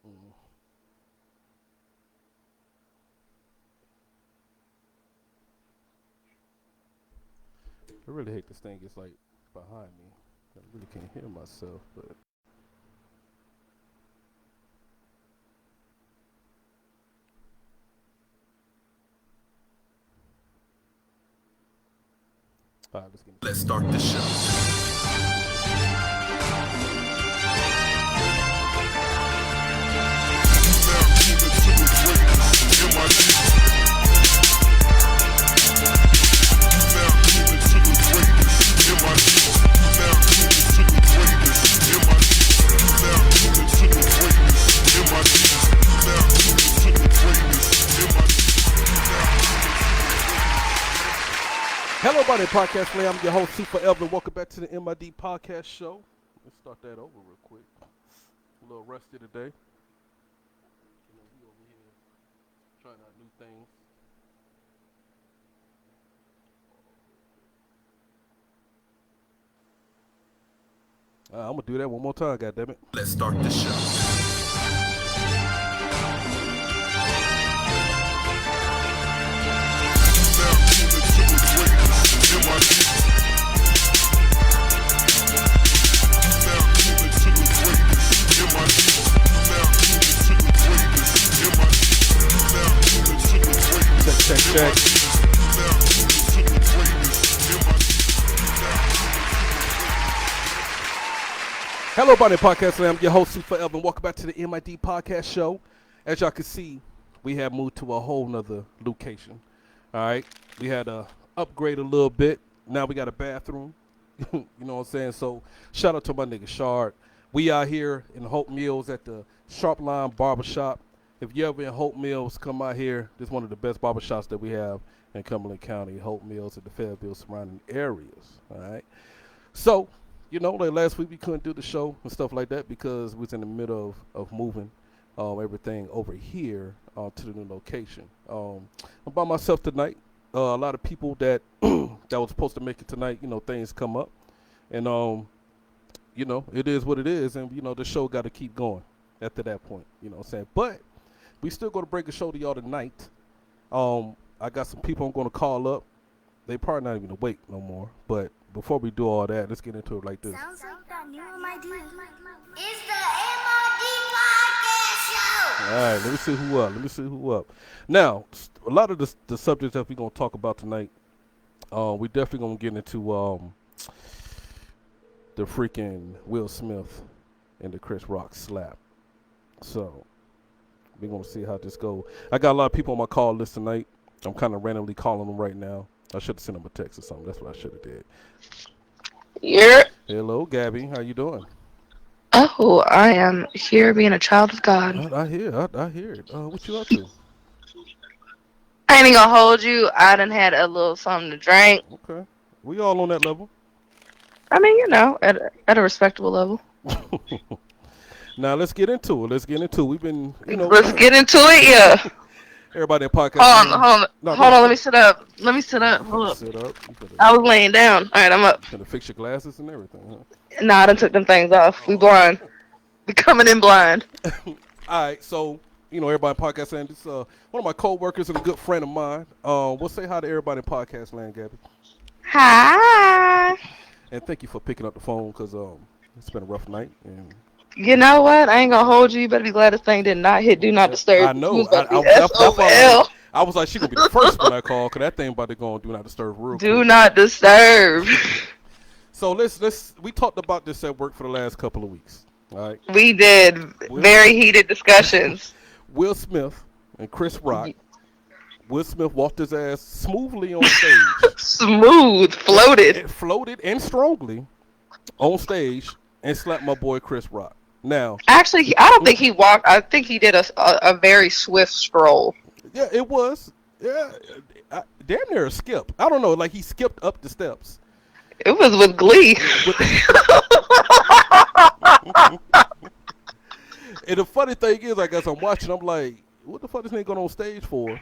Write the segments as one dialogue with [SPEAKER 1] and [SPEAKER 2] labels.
[SPEAKER 1] Mm. I really hate this thing. It's like behind me. I really can't hear myself, but all right, let's get into
[SPEAKER 2] Let's
[SPEAKER 1] it.
[SPEAKER 2] start the show.
[SPEAKER 1] Hello, everybody, podcast land. I'm your host, Super Evelyn. Welcome back to the MID podcast show. Let's start that over real quick. A little rusty today. We over here trying out new things. I'm gonna do that one more time, goddammit.
[SPEAKER 2] Let's start the show.
[SPEAKER 1] Check. Hello, everybody, podcast land. I'm your host, Super Evelyn. Welcome back to the MID podcast show. As y'all can see, we have moved to a whole nother location. All right, we had to upgrade a little bit. Now we got a bathroom. You know what I'm saying? So shout out to my nigga Shard. We out here in Hope Mills at the Sharp Line Barbershop. If you ever in Hope Mills, come out here. This is one of the best barbershops that we have in Cumberland County, Hope Mills and the Fayetteville surrounding areas. All right. So, you know, like last week we couldn't do the show and stuff like that because we was in the middle of moving everything over here to the new location. I'm by myself tonight. A lot of people that that was supposed to make it tonight, you know, things come up. And, you know, it is what it is. And, you know, the show got to keep going after that point, you know what I'm saying? But we still going to break a show to y'all tonight. I got some people I'm going to call up. They probably not even awake no more. But before we do all that, let's get into it like this.
[SPEAKER 3] Sounds like that new MID. It's the MID Podcast Show.
[SPEAKER 1] All right, let me see who up. Now, a lot of the subjects that we're going to talk about tonight, we definitely going to get into the freaking Will Smith and the Chris Rock slap. So, we're going to see how this goes. I got a lot of people on my call list tonight. I'm kind of randomly calling them right now. I should have sent them a text or something. That's what I should have did.
[SPEAKER 4] Yeah.
[SPEAKER 1] Hello, Gabby. How you doing?
[SPEAKER 4] Oh, I am here being a child of God.
[SPEAKER 1] I hear it. What you up to?
[SPEAKER 4] I ain't even gonna hold you. I done had a little something to drink.
[SPEAKER 1] Okay. We all on that level.
[SPEAKER 4] I mean, you know, at a respectable level.
[SPEAKER 1] Now, let's get into it. We've been, you know.
[SPEAKER 4] Let's get into it, yeah.
[SPEAKER 1] Everybody in podcast.
[SPEAKER 4] Hold on. Let me sit up. Hold up.
[SPEAKER 1] Sit up.
[SPEAKER 4] I was laying down. All right, I'm up.
[SPEAKER 1] Gonna fix your glasses and everything, huh?
[SPEAKER 4] Nah, I done took them things off. We blind. We coming in blind.
[SPEAKER 1] All right, so, you know, everybody in podcast land, this one of my co-workers and a good friend of mine. We'll say hi to everybody in podcast land, Gabby.
[SPEAKER 4] Hi.
[SPEAKER 1] And thank you for picking up the phone because it's been a rough night. And
[SPEAKER 4] You know what? I ain't gonna hold you. You better be glad this thing did not hit Do Not Disturb.
[SPEAKER 1] I know.
[SPEAKER 4] That's why
[SPEAKER 1] I was like, she gonna be the first one I call because that thing about to go on Do Not Disturb real
[SPEAKER 4] Do
[SPEAKER 1] quick.
[SPEAKER 4] Not Disturb.
[SPEAKER 1] So we talked about this at work for the last couple of weeks. All right.
[SPEAKER 4] We did very heated discussions.
[SPEAKER 1] Will Smith and Chris Rock. Will Smith walked his ass smoothly on stage.
[SPEAKER 4] Smooth, floated.
[SPEAKER 1] It floated and strongly on stage and slapped my boy Chris Rock. Now,
[SPEAKER 4] Actually, I don't think he walked. I think he did a very swift stroll.
[SPEAKER 1] yeah, it was. Yeah, damn near a skip. I don't know, like he skipped up the steps.
[SPEAKER 4] It was with glee.
[SPEAKER 1] And the funny thing is, like, as I'm watching, I'm like, what the fuck is this nigga going on stage for?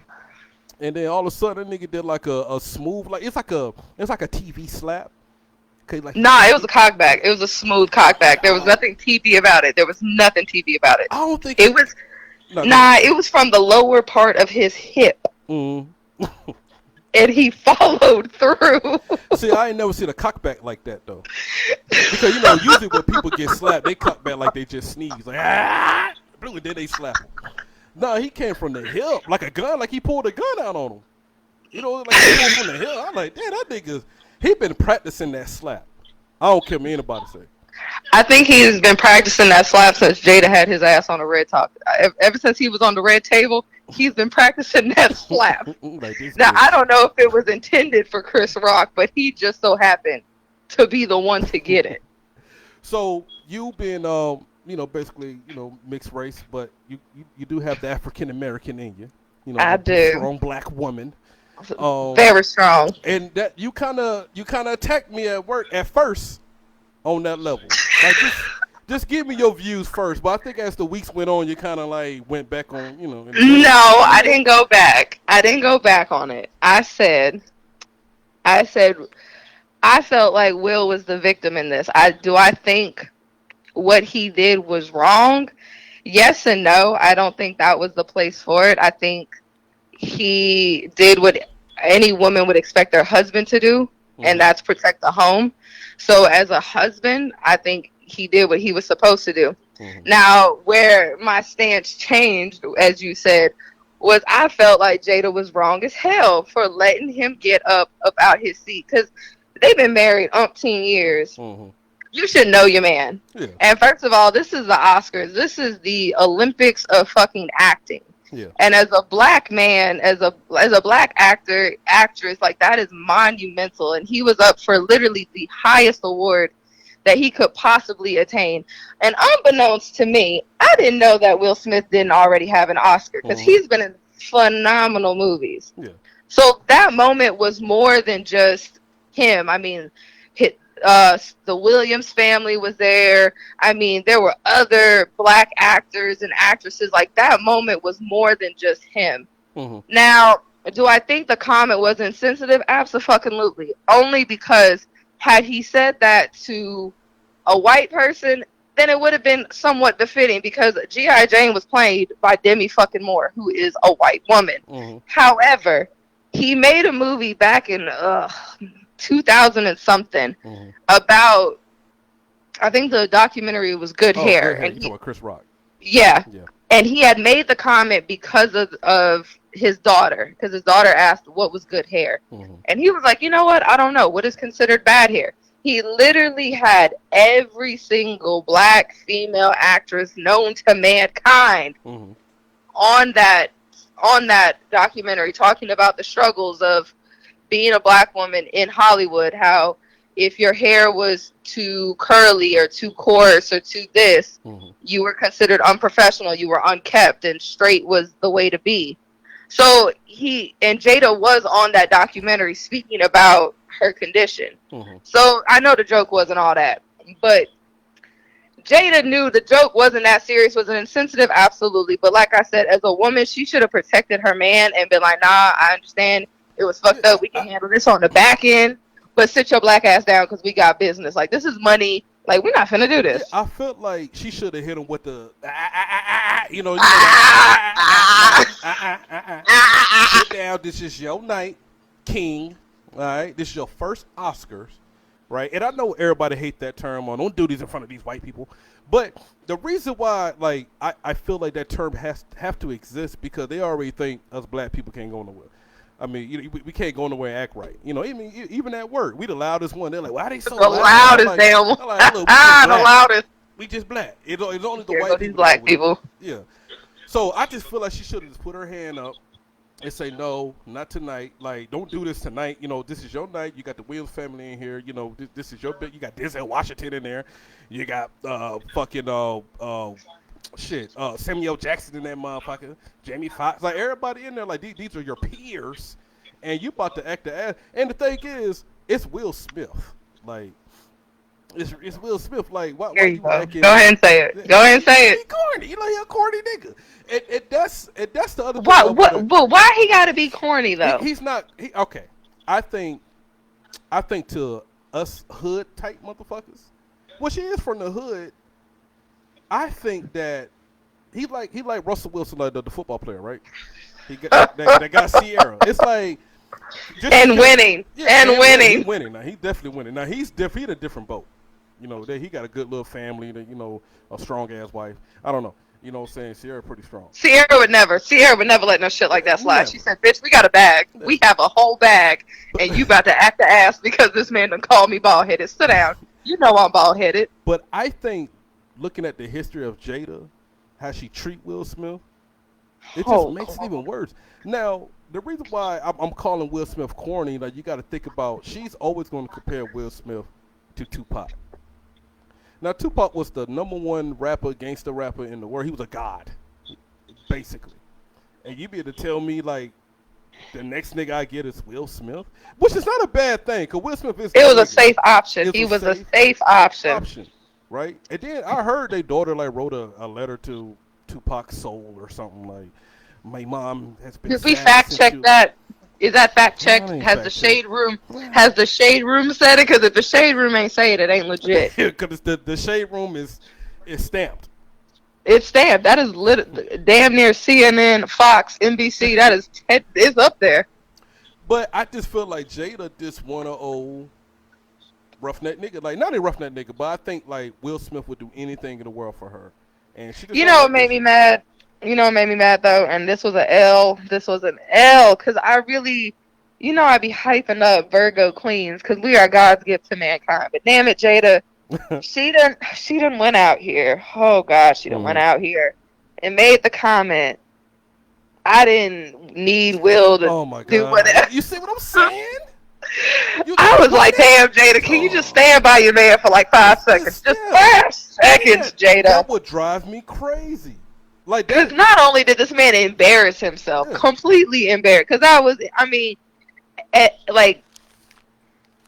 [SPEAKER 1] And then all of a sudden, that nigga did like a smooth, like it's like a TV slap. Okay, like
[SPEAKER 4] Nah, it was a cockback. It was a smooth cockback. There was nothing TV about it. There was nothing TV about it.
[SPEAKER 1] I don't think
[SPEAKER 4] It was
[SPEAKER 1] no,
[SPEAKER 4] nah. It was from the lower part of his hip,
[SPEAKER 1] Mm.
[SPEAKER 4] and he followed through.
[SPEAKER 1] See, I ain't never seen a cockback like that though. Because usually when people get slapped, they cock back like they just sneeze, like and then they slap him. No, he came from the hip, like a gun, like he pulled a gun out on him. Like he came from the hip. I'm like, damn, that nigga, he been practicing that slap. I don't care what anybody say.
[SPEAKER 4] I think he's been practicing that slap since Jada had his ass on the red top. Ever since he was on the red table, he's been practicing that slap.
[SPEAKER 1] Like
[SPEAKER 4] Now, I don't know if it was intended for Chris Rock, but he just so happened to be the one to get it.
[SPEAKER 1] So you've been, basically, mixed race, but you do have the African American in you.
[SPEAKER 4] I do.
[SPEAKER 1] Strong black woman.
[SPEAKER 4] Very strong.
[SPEAKER 1] And that you kind of attacked me at work at first on that level. Like just give me your views first. But I think as the weeks went on, you kind of like went back on,
[SPEAKER 4] No, I didn't go back. I didn't go back on it. I said, I felt like Will was the victim in this. I think what he did was wrong? Yes and no. I don't think that was the place for it. I think he did what any woman would expect their husband to do, and that's protect the home. So as a husband, I think he did what he was supposed to do. Now, where my stance changed, as you said, was I felt like Jada was wrong as hell for letting him get up out his seat, because they've been married umpteen years. You should know your man. Yeah. And first of all, this is the Oscars. This is the Olympics of fucking acting. Yeah. And as a black man, as a black actress, like, that is monumental. And he was up for literally the highest award that he could possibly attain. And unbeknownst to me, I didn't know that Will Smith didn't already have an Oscar, because he's been in phenomenal movies. Yeah. So that moment was more than just him. I mean, the Williams family was there. I mean, there were other black actors and actresses. Like, that moment was more than just him. Now, do I think the comment was insensitive? Absolutely. Only because had he said that to a white person, then it would have been somewhat befitting, because G.I. Jane was played by Demi fucking Moore, who is a white woman. However, he made a movie back in 2000 and something about, I think the documentary was Good Hair.
[SPEAKER 1] And you know what, Chris Rock.
[SPEAKER 4] Yeah. And he had made the comment because of his daughter, because his daughter asked what was good hair. And he was like, you know what? I don't know. What is considered bad hair? He literally had every single black female actress known to mankind on that documentary, talking about the struggles of being a black woman in Hollywood, how if your hair was too curly or too coarse or too this, you were considered unprofessional, you were unkept, and straight was the way to be. So Jada was on that documentary speaking about her condition. So I know the joke wasn't all that, but Jada knew the joke wasn't that serious. Was it insensitive? Absolutely. But like I said, as a woman, she should have protected her man and been like, nah, I understand. It was fucked up. We can handle this on the back end, but sit your black ass down, because we got business. Like, this is money. Like, we're not finna do this.
[SPEAKER 1] I felt like she should have hit him with the, sit down. This is your night, king. All right, this is your first Oscars, right? And I know everybody hate that term. Don't do these in front of these white people. But the reason why, like, I feel like that term have to exist, because they already think us black people can't go nowhere. I mean, we can't go nowhere and act right. Even at work, we the loudest one. They're like, why are they so loud?
[SPEAKER 4] The loudest damn one.
[SPEAKER 1] Like, look,
[SPEAKER 4] the loudest.
[SPEAKER 1] We just black. It's only the
[SPEAKER 4] Here
[SPEAKER 1] white
[SPEAKER 4] go
[SPEAKER 1] people.
[SPEAKER 4] these black people.
[SPEAKER 1] Yeah. So I just feel like she should have just put her hand up and say, no, not tonight. Like, don't do this tonight. This is your night. You got the Williams family in here. This is your bit. You got Denzel Washington in there. You got Samuel Jackson in that motherfucker, Jamie Foxx, like, everybody in there, like, these are your peers, and you about to act the ass. And the thing is, it's Will Smith, like, it's Will Smith, like, why you acting?
[SPEAKER 4] Go ahead and say it. Go ahead and say it.
[SPEAKER 1] He corny, he like a corny nigga. And that's the other.
[SPEAKER 4] But why he gotta be corny though?
[SPEAKER 1] He's not. Okay, I think to us hood type motherfuckers. Well, she is from the hood. I think that he like Russell Wilson, like the football player, right? He got that got Sierra. It's like
[SPEAKER 4] and winning.
[SPEAKER 1] He's winning. Now he's definitely winning. Now he's in a different boat. You know, he got a good little family. You know, a strong ass wife. I don't know. You know what I'm saying? Sierra pretty strong.
[SPEAKER 4] Sierra would never let no shit like that slide.
[SPEAKER 1] Never.
[SPEAKER 4] She said, bitch, we got a bag. We have a whole bag. And you about to act the ass because this man done called me bald-headed. Sit down. You know I'm bald-headed.
[SPEAKER 1] But I think, looking at the history of Jada, how she treat Will Smith, it just makes it even worse. Now, the reason why I'm calling Will Smith corny, like, you got to think about, she's always going to compare Will Smith to Tupac. Now, Tupac was the #1 rapper, gangster rapper in the world. He was a god, basically. And you be able to tell me, like, the next nigga I get is Will Smith, which is not a bad thing, because Will Smith is...
[SPEAKER 4] It was a safe option. He was a safe option.
[SPEAKER 1] Right? And then I heard their daughter, like, wrote a letter to Tupac's soul or something, like, my mom has been...
[SPEAKER 4] Did we fact check that? Is that fact checked? Has the shade room said it? Because if the shade room ain't say it, it ain't legit.
[SPEAKER 1] Because the shade room is stamped.
[SPEAKER 4] It's stamped. That is damn near CNN, Fox, NBC. That is it's up there.
[SPEAKER 1] But I just feel like Jada just want an old roughneck nigga. Like, not a roughneck nigga, but I think like Will Smith would do anything in the world for her. And she just
[SPEAKER 4] what made me mad? You know what made me mad, though? And this was an L. This was an L, because I really, I be hyping up Virgo queens, because we are God's gift to mankind. But damn it, Jada, she done went out here. Oh, God, she done went out here and made the comment, I didn't need Will to do whatever.
[SPEAKER 1] You see what I'm saying?
[SPEAKER 4] I was like, damn, Jada, can you just stand by your man for like 5 seconds? Just 5 seconds, Jada.
[SPEAKER 1] That would drive me crazy. Like,
[SPEAKER 4] because not only did this man embarrass himself, completely embarrassed, because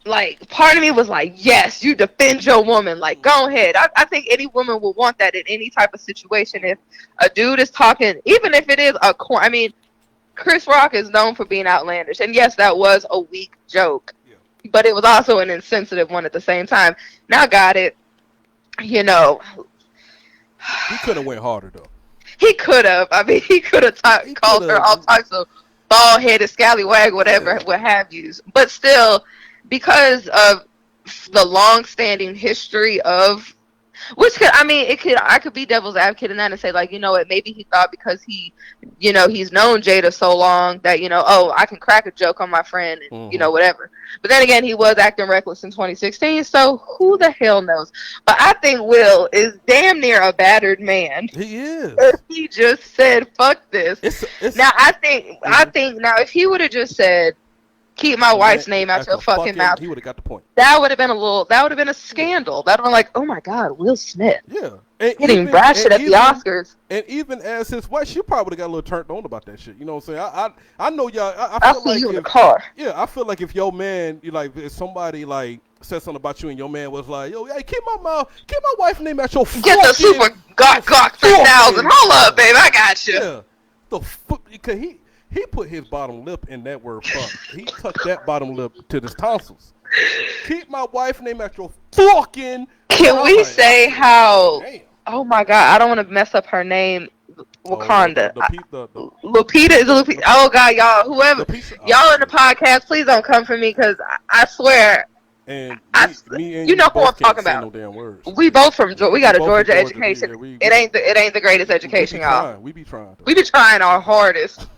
[SPEAKER 4] like part of me was like, yes, you defend your woman, like, go ahead. I think any woman would want that in any type of situation. If a dude is talking, even if it is Chris Rock is known for being outlandish, and yes, that was a weak joke, but it was also an insensitive one at the same time. Now, got it,
[SPEAKER 1] He could have went harder, though.
[SPEAKER 4] He could have. He could have called her all types of bald-headed, scallywag, whatever, what have you. But still, because of the long-standing history of, I could be devil's advocate in that and say, like, maybe he thought because he's known Jada so long that, I can crack a joke on my friend and, whatever. But then again, he was acting reckless in 2016, so who the hell knows? But I think Will is damn near a battered man.
[SPEAKER 1] He is.
[SPEAKER 4] He just said, fuck this. I think now if he would have just said, keep my wife's name out your fucking mouth,
[SPEAKER 1] he would have got the point.
[SPEAKER 4] That would have been a scandal. That would have been like, oh my God, Will Smith.
[SPEAKER 1] Yeah.
[SPEAKER 4] Getting brash shit at the Oscars.
[SPEAKER 1] And even as his wife, she probably would have got a little turned on about that shit. You know what I'm saying? I know y'all. I feel
[SPEAKER 4] see
[SPEAKER 1] like
[SPEAKER 4] you in the car.
[SPEAKER 1] Yeah, I feel like if your man, if somebody like said something about you and your man was like, yo, hey, keep my wife's name out your fucking...
[SPEAKER 4] Get the super Glock 3000. Hold up, babe, I got you.
[SPEAKER 1] Yeah. Because he put his bottom lip in that word fuck. He tucked that bottom lip to his tonsils. Keep my wife's name out your fucking...
[SPEAKER 4] Can we say how... Damn. Oh my God, I don't want to mess up her name. Wakanda. Lupita is Lupita. Oh God, y'all, whoever, y'all in the podcast, please don't come for me, because I swear,
[SPEAKER 1] and
[SPEAKER 4] you know who I'm talking about.
[SPEAKER 1] No damn words.
[SPEAKER 4] We both from we got a Georgia education. It ain't the greatest education, y'all.
[SPEAKER 1] We be trying.
[SPEAKER 4] We be trying our hardest,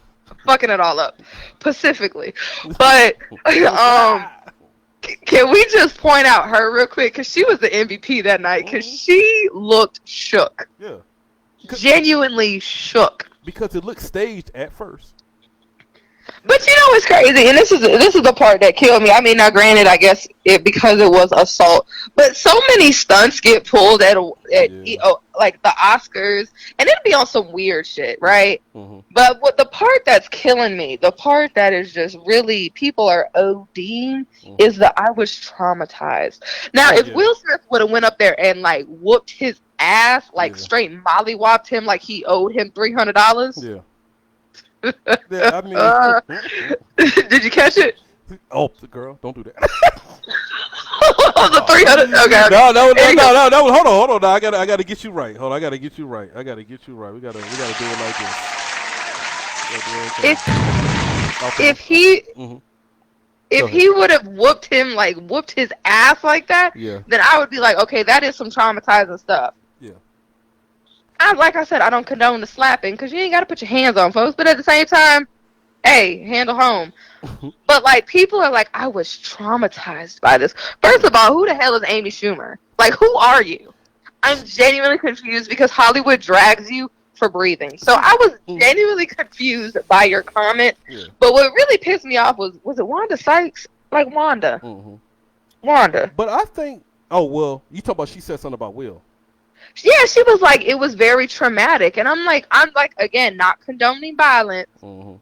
[SPEAKER 4] fucking it all up, specifically. But can we just point out her real quick, because she was the MVP that night, because she looked shook.
[SPEAKER 1] Yeah.
[SPEAKER 4] Genuinely shook.
[SPEAKER 1] Because it looked staged at first.
[SPEAKER 4] But what's crazy, and this is the part that killed me. Now granted, I guess because it was assault, but so many stunts get pulled at like the Oscars, and it'd be on some weird shit, right? Mm-hmm. But what the part that's killing me, the part that is just really people are ODing, is that I was traumatized. Now, if Will Smith would have went up there and like whooped his ass, like straight mollywopped him like he owed him $300.
[SPEAKER 1] Yeah. Yeah,
[SPEAKER 4] did you catch it?
[SPEAKER 1] Oh, girl, don't do that.
[SPEAKER 4] Okay.
[SPEAKER 1] No. Hold on. No, I gotta get you right. Hold on, I gotta get you right. We gotta do it like this.
[SPEAKER 4] If he
[SPEAKER 1] Mhm.
[SPEAKER 4] if he would have whooped his ass like that,
[SPEAKER 1] Yeah.
[SPEAKER 4] then I would be like, okay, that is some traumatizing stuff.
[SPEAKER 1] Yeah.
[SPEAKER 4] Like I said, I don't condone the slapping because you ain't got to put your hands on folks. But at the same time, hey, handle home. But like people are like, I was traumatized by this. First of all, who the hell is Amy Schumer? Like, who are you? I'm genuinely confused because Hollywood drags you for breathing. So I was genuinely confused by your comment.
[SPEAKER 1] Yeah.
[SPEAKER 4] But what really pissed me off was it Wanda Sykes? Like Wanda.
[SPEAKER 1] Mm-hmm.
[SPEAKER 4] Wanda.
[SPEAKER 1] But I think, oh, well, you talk about she said something about Will.
[SPEAKER 4] Yeah, she was like, it was very traumatic. And I'm like, again, not condoning violence.
[SPEAKER 1] Mm-hmm.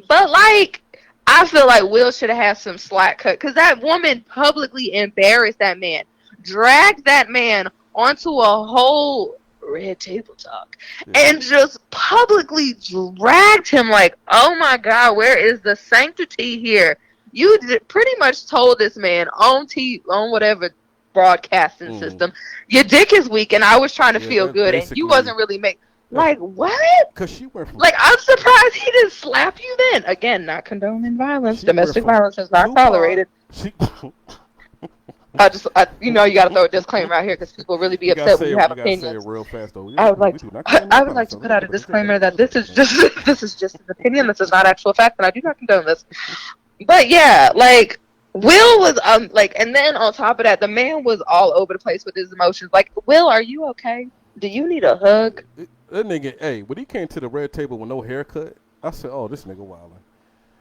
[SPEAKER 4] But like, I feel like Will should have had some slack cut. Because that woman publicly embarrassed that man. Dragged that man onto a whole red table talk.
[SPEAKER 1] Yeah.
[SPEAKER 4] And just publicly dragged him like, oh my God, where is the sanctity here? You pretty much told this man on whatever broadcasting system, your dick is weak, and I was trying to feel good, and you wasn't really like what?
[SPEAKER 1] Because she went from
[SPEAKER 4] like, I'm surprised he didn't slap you then. Again, not condoning violence. Domestic violence is not tolerated. You got to throw a disclaimer out here because people really be upset when you have opinions.
[SPEAKER 1] Say it real fast, though.
[SPEAKER 4] I would like to put out a disclaimer that this is just an opinion. This is not actual fact, and I do not condone this. But yeah, like. Will was and then on top of that, the man was all over the place with his emotions. Like, Will, are you okay? Do you need a hug?
[SPEAKER 1] That nigga, hey, when he came to the red table with no haircut, I said, "Oh, this nigga wildin'."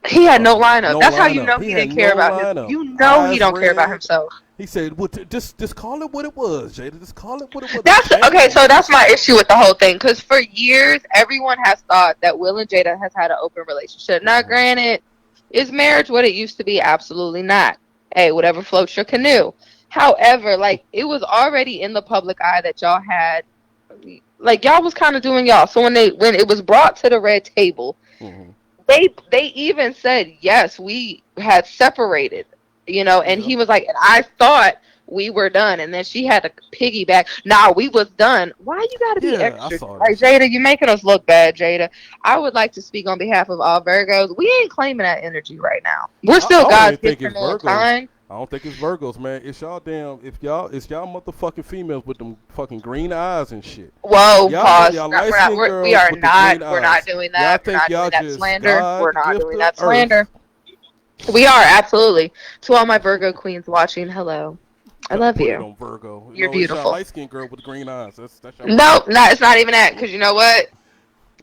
[SPEAKER 4] He had no lineup. That's how you know he didn't care about him. You know he don't care about himself.
[SPEAKER 1] He said, "Well, just call it what it was, Jada. Just call it what it was."
[SPEAKER 4] That's okay. So that's my issue with the whole thing. Because for years, everyone has thought that Will and Jada has had an open relationship. Now, granted. Is marriage what it used to be? Absolutely not. Hey, whatever floats your canoe. However, like, it was already in the public eye that y'all had, like, y'all was kind of doing y'all. So when it was brought to the red table, they even said, yes, we had separated, and he was like, and I thought we were done, and then she had to piggyback. Nah, we was done. Why you gotta be extra? Like, Jada, you're making us look bad, Jada. I would like to speak on behalf of all Virgos. We ain't claiming that energy right now. We're still God's gift for mankind.
[SPEAKER 1] I don't think it's Virgos, man. It's y'all damn. It's y'all motherfucking females with them fucking green eyes and shit.
[SPEAKER 4] Whoa, pause.
[SPEAKER 1] We
[SPEAKER 4] are not. We're not doing that. We're not doing that slander. We're not doing that slander. We are, absolutely. To all my Virgo queens watching, hello. I love you.
[SPEAKER 1] On Virgo.
[SPEAKER 4] You're beautiful.
[SPEAKER 1] Light skinned girl with green eyes. That's
[SPEAKER 4] no, it's not even that. Because you know what?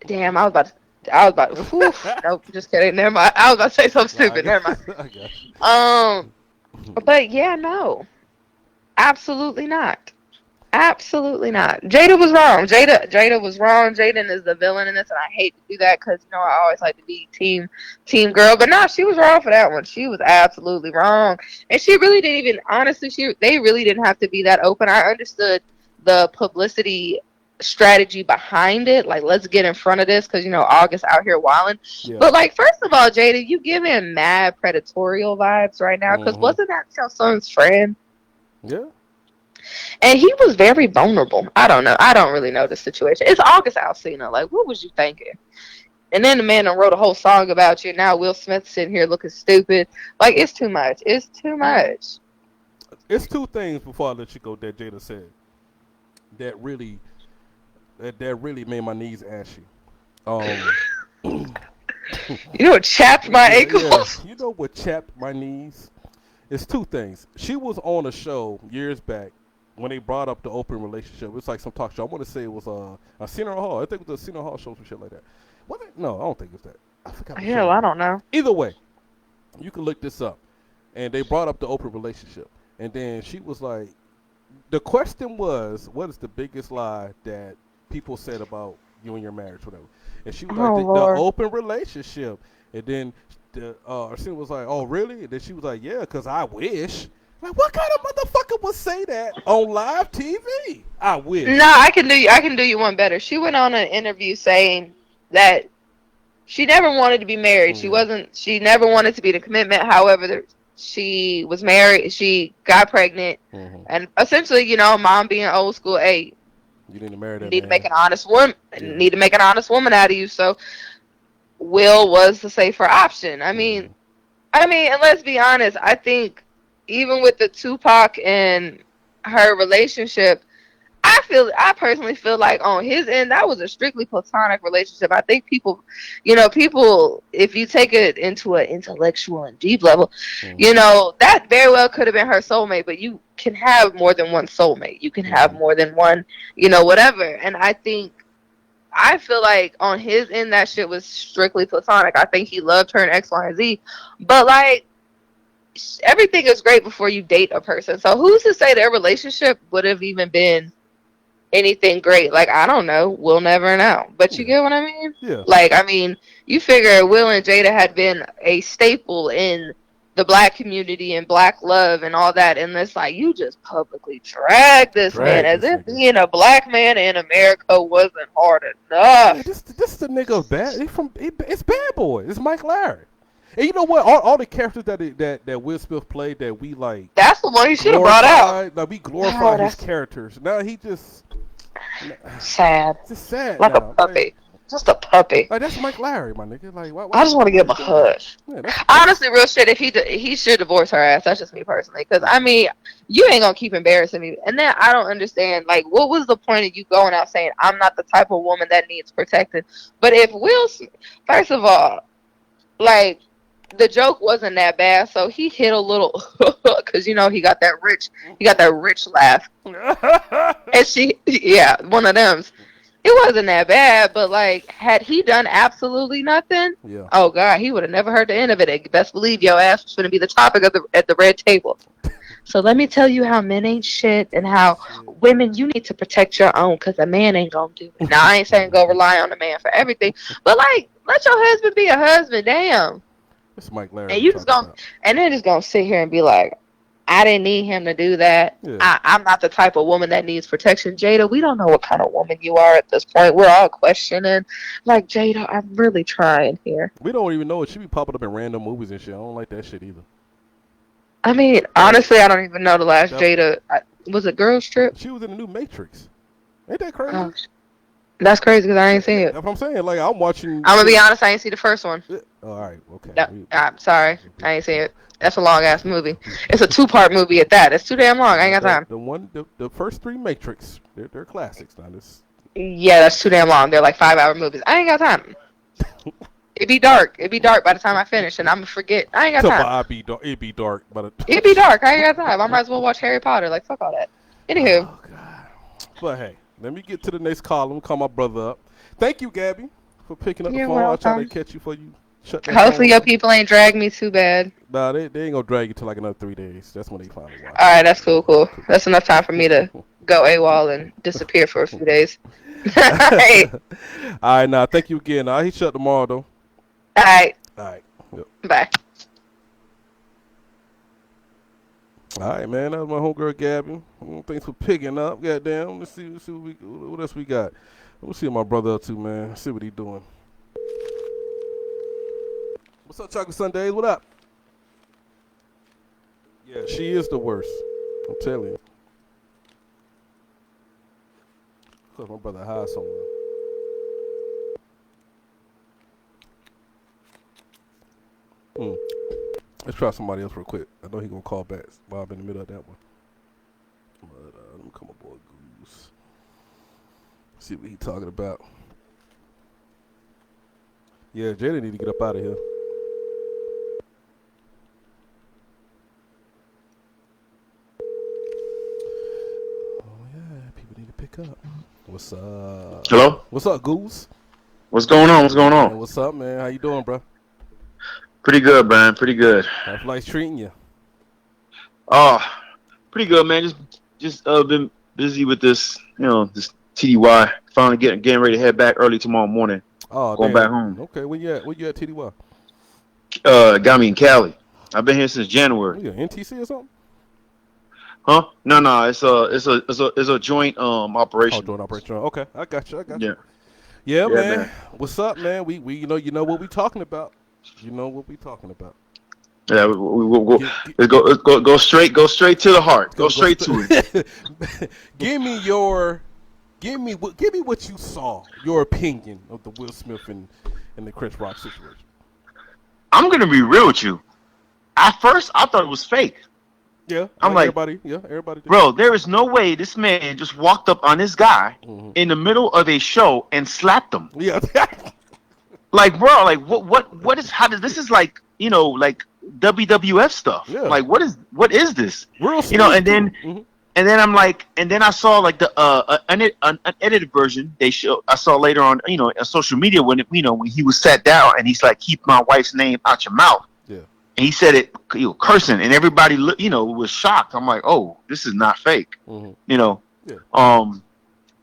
[SPEAKER 4] Damn, I was about to. Nope, just kidding. Never mind. I was about to say something stupid. Never mind. But yeah, no, absolutely not. Absolutely not. Jada was wrong. Jada was wrong. Jaden is the villain in this, and I hate to do that because I always like to be team girl. But no, she was wrong for that one. She was absolutely wrong, and she really didn't even. Honestly, they really didn't have to be that open. I understood the publicity strategy behind it. Like, let's get in front of this because August out here wilding. Yeah. But like, first of all, Jada, you giving mad predatorial vibes right now because wasn't that your son's friend?
[SPEAKER 1] Yeah.
[SPEAKER 4] And he was very vulnerable. I don't know. I don't really know the situation. It's August Alsina. Like, what was you thinking? And then the man wrote a whole song about you. Now Will Smith sitting here looking stupid. Like, it's too much. It's too much.
[SPEAKER 1] It's two things before I let you go that Jada said that really made my knees ashy.
[SPEAKER 4] You know what chapped my ankles?
[SPEAKER 1] Yeah. You know what chapped my knees? It's two things. She was on a show years back when they brought up the open relationship. It's like some talk show. I want to say it was a Cena Hall. I think it was a Cena Hall show, some shit like that. Was it? No, I don't think it was that. I forgot.
[SPEAKER 4] Hell, I don't know.
[SPEAKER 1] Either way, you can look this up. And they brought up the open relationship. And then she was like, the question was, what is the biggest lie that people said about you and your marriage, whatever? And she was like, the open relationship. And then Arsena was like, oh, really? And then she was like, yeah, because I wish. Like, what kind of motherfucker would say that on live TV? I wish.
[SPEAKER 4] No, I can do you one better. She went on an interview saying that she never wanted to be married. She never wanted to be the commitment. However, she was married. She got pregnant,
[SPEAKER 1] Mm-hmm.
[SPEAKER 4] and essentially, you know, mom being old school. Hey,
[SPEAKER 1] You need to marry that
[SPEAKER 4] need to make
[SPEAKER 1] man.
[SPEAKER 4] an honest woman.
[SPEAKER 1] Yeah.
[SPEAKER 4] Need to make an honest woman out of you. So Will was the safer option.
[SPEAKER 1] Mm-hmm.
[SPEAKER 4] I mean, and let's be honest. I think even with the Tupac and her relationship, I personally feel like on his end that was a strictly platonic relationship. I think people, you know, people if you take it into an intellectual and deep level, you
[SPEAKER 1] Mm-hmm.
[SPEAKER 4] know, that very well could have been her soulmate, but you can have more than one soulmate. You can have
[SPEAKER 1] Mm-hmm.
[SPEAKER 4] more than one, you know, whatever. And I feel like on his end that shit was strictly platonic. I think he loved her and X, Y, and Z. But like everything is great before you date a person. So who's to say their relationship would have even been anything great? Like, I don't know. We'll never know. But you
[SPEAKER 1] Yeah.
[SPEAKER 4] get what I mean?
[SPEAKER 1] Yeah.
[SPEAKER 4] Like, I mean, you figure Will and Jada had been a staple in the black community and black love and all that. And it's like, you just publicly drag this man
[SPEAKER 1] Drag
[SPEAKER 4] as
[SPEAKER 1] this
[SPEAKER 4] if
[SPEAKER 1] nigga.
[SPEAKER 4] being a black man in America wasn't hard
[SPEAKER 1] Yeah,
[SPEAKER 4] enough.
[SPEAKER 1] this the nigga bad. It's Bad Boy. It's Mike Larry. And you know what? All the characters that Will Smith played that we like
[SPEAKER 4] That's the one he should have brought out.
[SPEAKER 1] glorified. Like we
[SPEAKER 4] Oh,
[SPEAKER 1] glorify his
[SPEAKER 4] that's
[SPEAKER 1] characters. Now he just
[SPEAKER 4] sad.
[SPEAKER 1] it's just sad
[SPEAKER 4] Like a
[SPEAKER 1] now.
[SPEAKER 4] puppy. Just a puppy.
[SPEAKER 1] Like that's Mike Larry, my nigga. Like why
[SPEAKER 4] I just want to give him a
[SPEAKER 1] you doing that?
[SPEAKER 4] hush.
[SPEAKER 1] Yeah, that's
[SPEAKER 4] Honestly, real shit. If he should divorce her ass. That's just me personally. Because I mean, you ain't gonna keep embarrassing me. And then I don't understand. Like, what was the point of you going out saying I'm not the type of woman that needs protected? But if Will, first of all, like the joke wasn't that bad, so he hit a little because you know he got that rich laugh. And she, yeah, one of them. It wasn't that bad, but like, had he done absolutely nothing,
[SPEAKER 1] yeah.
[SPEAKER 4] oh god, he would have never heard the end of it. Best believe your ass was going to be the topic of at the red table. So let me tell you how men ain't shit and how women, you need to protect your own because a man ain't gonna do it. Now I ain't saying go rely on a man for everything, but like, let your husband be a husband. Damn.
[SPEAKER 1] It's Mike Larry.
[SPEAKER 4] And you just gonna and then just gonna sit here and be like, I didn't need him to do that.
[SPEAKER 1] Yeah.
[SPEAKER 4] I'm not the type of woman that needs protection. Jada, we don't know what kind of woman you are at this point. We're all questioning. Like, Jada, I'm really trying here.
[SPEAKER 1] We don't even know it. She be popping up in random movies and shit. I don't like that shit either.
[SPEAKER 4] I mean, honestly, I don't even know the last
[SPEAKER 1] Yep.
[SPEAKER 4] Jada. Was it Girls Trip?
[SPEAKER 1] She was in the new Matrix. Ain't that crazy?
[SPEAKER 4] Oh, that's crazy because I ain't seen it.
[SPEAKER 1] That's what I'm saying. Like I'm watching.
[SPEAKER 4] I'm going to be honest, I ain't see the first one.
[SPEAKER 1] Oh, all right. Okay.
[SPEAKER 4] No, I'm sorry. I ain't seen it. That's a long-ass movie. It's a 2-part movie at that. It's too damn long. I ain't got time.
[SPEAKER 1] The first 3 Matrix, they're classics. Now this.
[SPEAKER 4] Yeah, that's too damn long. They're like 5-hour movies. I ain't got time. It'd be dark. It'd be dark by the time I finish, and I'm gonna forget. I ain't got time.
[SPEAKER 1] It'd be dark, but
[SPEAKER 4] It'd be dark. I ain't got time. I might as well watch Harry Potter. Like, fuck all that. Anywho.
[SPEAKER 1] Oh God. But hey, let me get to the next column. Call my brother up. Thank you, Gabby, for picking up
[SPEAKER 4] You're
[SPEAKER 1] the phone. I'll try to
[SPEAKER 4] welcome.
[SPEAKER 1] catch you before you shut that
[SPEAKER 4] Hopefully
[SPEAKER 1] phone
[SPEAKER 4] your
[SPEAKER 1] down.
[SPEAKER 4] people ain't drag me too bad.
[SPEAKER 1] Nah, they ain't gonna drag you till like another 3 days. That's when they finally watch.
[SPEAKER 4] All right, that's cool. That's enough time for me to go AWOL and disappear for a few days. All right.
[SPEAKER 1] All right, now thank you again. He shut tomorrow though.
[SPEAKER 4] All right.
[SPEAKER 1] All right. Yep.
[SPEAKER 4] Bye.
[SPEAKER 1] All right, man. That was my homegirl Gabby. Thanks for picking up. Goddamn. Let's see what else we got. Let's see what my brother up to, man. Let's see what he doing. What's up, Chocolate Sundays? What up? Yeah, she is the worst. I'm telling you. Cause my brother high somewhere. Let's try somebody else real quick. I know he gonna call back while I'm in the middle of that one. But let me come aboard Goose. See what he talking about. Yeah, Jada need to get up out of here. Oh yeah, people need to pick up. What's up?
[SPEAKER 5] Hello?
[SPEAKER 1] What's up, Goose?
[SPEAKER 5] What's going on? What's going
[SPEAKER 1] Man,
[SPEAKER 5] on?
[SPEAKER 1] what's up, man? How you doing, bro?
[SPEAKER 5] Pretty good, man. Pretty good.
[SPEAKER 1] How's life treating you?
[SPEAKER 5] Oh, pretty good, man. Just been busy with this, this TDY. Finally getting ready to head back early tomorrow morning.
[SPEAKER 1] Oh,
[SPEAKER 5] Going
[SPEAKER 1] damn.
[SPEAKER 5] back home.
[SPEAKER 1] Okay, where you at? Where you at, TDY?
[SPEAKER 5] Got me in Cali. I've been here since January.
[SPEAKER 1] You at NTC or something?
[SPEAKER 5] Huh? No. It's a joint operation.
[SPEAKER 1] Oh, joint operation. Okay, I got you.
[SPEAKER 5] Yeah.
[SPEAKER 1] Yeah,
[SPEAKER 5] Yeah,
[SPEAKER 1] man.
[SPEAKER 5] man.
[SPEAKER 1] What's up, man? We you know what we talking about. You know what we talking about.
[SPEAKER 5] Yeah, we'll
[SPEAKER 1] Gi- gi-
[SPEAKER 5] go straight to the heart. Go
[SPEAKER 1] go
[SPEAKER 5] straight to it.
[SPEAKER 1] give me what you saw. Your opinion of the Will Smith and the Chris Rock situation.
[SPEAKER 5] I'm gonna be real with you. At first, I thought it was fake.
[SPEAKER 1] Yeah,
[SPEAKER 5] I'm like,
[SPEAKER 1] everybody. Did.
[SPEAKER 5] bro, there is no way this man just walked up on this guy
[SPEAKER 1] Mhm.
[SPEAKER 5] in the middle of a show and slapped him.
[SPEAKER 1] Yeah,
[SPEAKER 5] Like, bro, like what is how does this is like, like WWF stuff.
[SPEAKER 1] Yeah.
[SPEAKER 5] Like what is this?
[SPEAKER 1] real.
[SPEAKER 5] And then
[SPEAKER 1] Mhm.
[SPEAKER 5] and then I'm like, and then I saw like the an edited version I saw later on, on social media when when he was sat down and he's like, keep my wife's name out your mouth.
[SPEAKER 1] Yeah.
[SPEAKER 5] And he said it, cursing, and everybody, was shocked. I'm like, oh, this is not fake,
[SPEAKER 1] Mhm.
[SPEAKER 5] Yeah.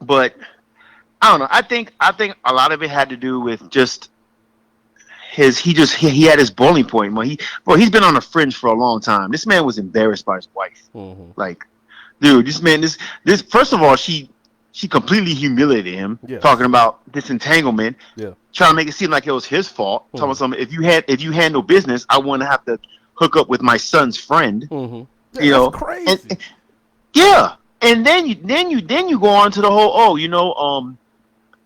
[SPEAKER 5] But I don't know. I think a lot of it had to do with just he had his boiling point. He's been on the fringe for a long time. This man was embarrassed by his wife.
[SPEAKER 1] Mhm.
[SPEAKER 5] Like, dude, this man, this first of all, she completely humiliated him,
[SPEAKER 1] Yes.
[SPEAKER 5] talking about disentanglement,
[SPEAKER 1] Yeah.
[SPEAKER 5] trying to make it seem like it was his fault.
[SPEAKER 1] Mhm.
[SPEAKER 5] Talking about something, if you handle business, I want to have to hook up with my son's friend.
[SPEAKER 1] Mhm. Yeah,
[SPEAKER 5] You know,
[SPEAKER 1] that's crazy.
[SPEAKER 5] Yeah, and then you go on to the whole,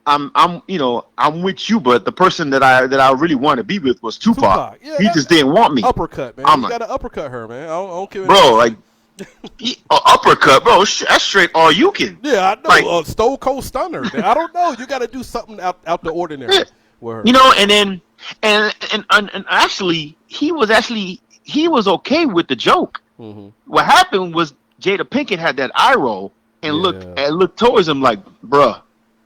[SPEAKER 5] I'm with you, but the person that I really want to be with was Tupac.
[SPEAKER 1] Yeah,
[SPEAKER 5] He just didn't want me.
[SPEAKER 1] uppercut, man.
[SPEAKER 5] I'm
[SPEAKER 1] You
[SPEAKER 5] like,
[SPEAKER 1] gotta uppercut her, man. I don't care.
[SPEAKER 5] bro, like uppercut, bro. That's straight all you can.
[SPEAKER 1] Yeah, I know.
[SPEAKER 5] Like,
[SPEAKER 1] Stone Cold Stunner. Man. I don't know. You got to do something out the ordinary.
[SPEAKER 5] Yeah.
[SPEAKER 1] With her.
[SPEAKER 5] And then and actually he was okay with the joke.
[SPEAKER 1] Mm-hmm.
[SPEAKER 5] What happened was Jada Pinkett had that eye roll and looked towards him like, bruh,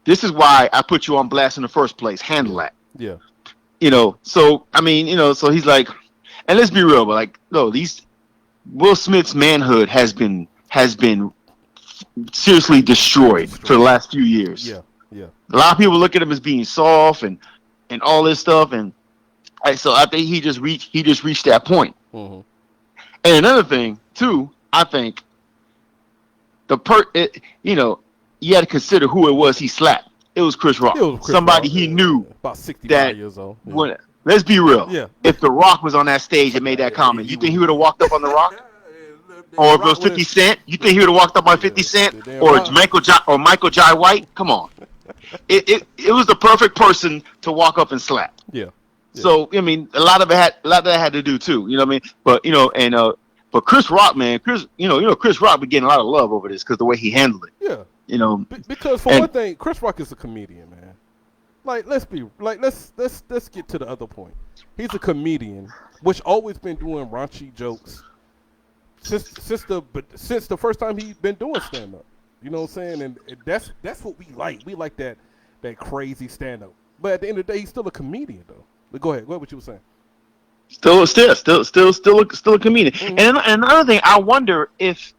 [SPEAKER 5] this is why I put you on blast in the first place. Handle that.
[SPEAKER 1] Yeah.
[SPEAKER 5] So I mean, so he's like, and let's be real, but like, no, Will Smith's manhood has been seriously destroyed for the last few years.
[SPEAKER 1] Yeah.
[SPEAKER 5] A lot of people look at him as being soft and all this stuff, and so I think he just reached that point.
[SPEAKER 1] Mm-hmm.
[SPEAKER 5] And another thing too, I think you had to consider who it was he slapped. It was Chris Rock. Somebody he knew
[SPEAKER 1] about 65
[SPEAKER 5] that
[SPEAKER 1] years old. Yeah.
[SPEAKER 5] When, let's be real.
[SPEAKER 1] Yeah.
[SPEAKER 5] If The Rock was on that stage and made that comment, you think he would have walked up on The Rock? Or if it was 50 Cent, you think he would have walked up on 50 Cent? Or Michael Jai White? Come on. It was the perfect person to walk up and slap.
[SPEAKER 1] Yeah.
[SPEAKER 5] So I mean, a lot of that had to do too. You know what I mean? But Chris Rock, man, Chris Rock been getting a lot of love over this because the way he handled it.
[SPEAKER 1] Yeah. Because for one thing, Chris Rock is a comedian, man. Like let's get to the other point. He's a comedian, which always been doing raunchy jokes since the first time he been doing stand up. You know what I'm saying? And that's what we like. We like that crazy stand up. But at the end of the day, he's still a comedian though. But go ahead. What you were saying?
[SPEAKER 5] Still a comedian. Mm-hmm. And another thing, I wonder if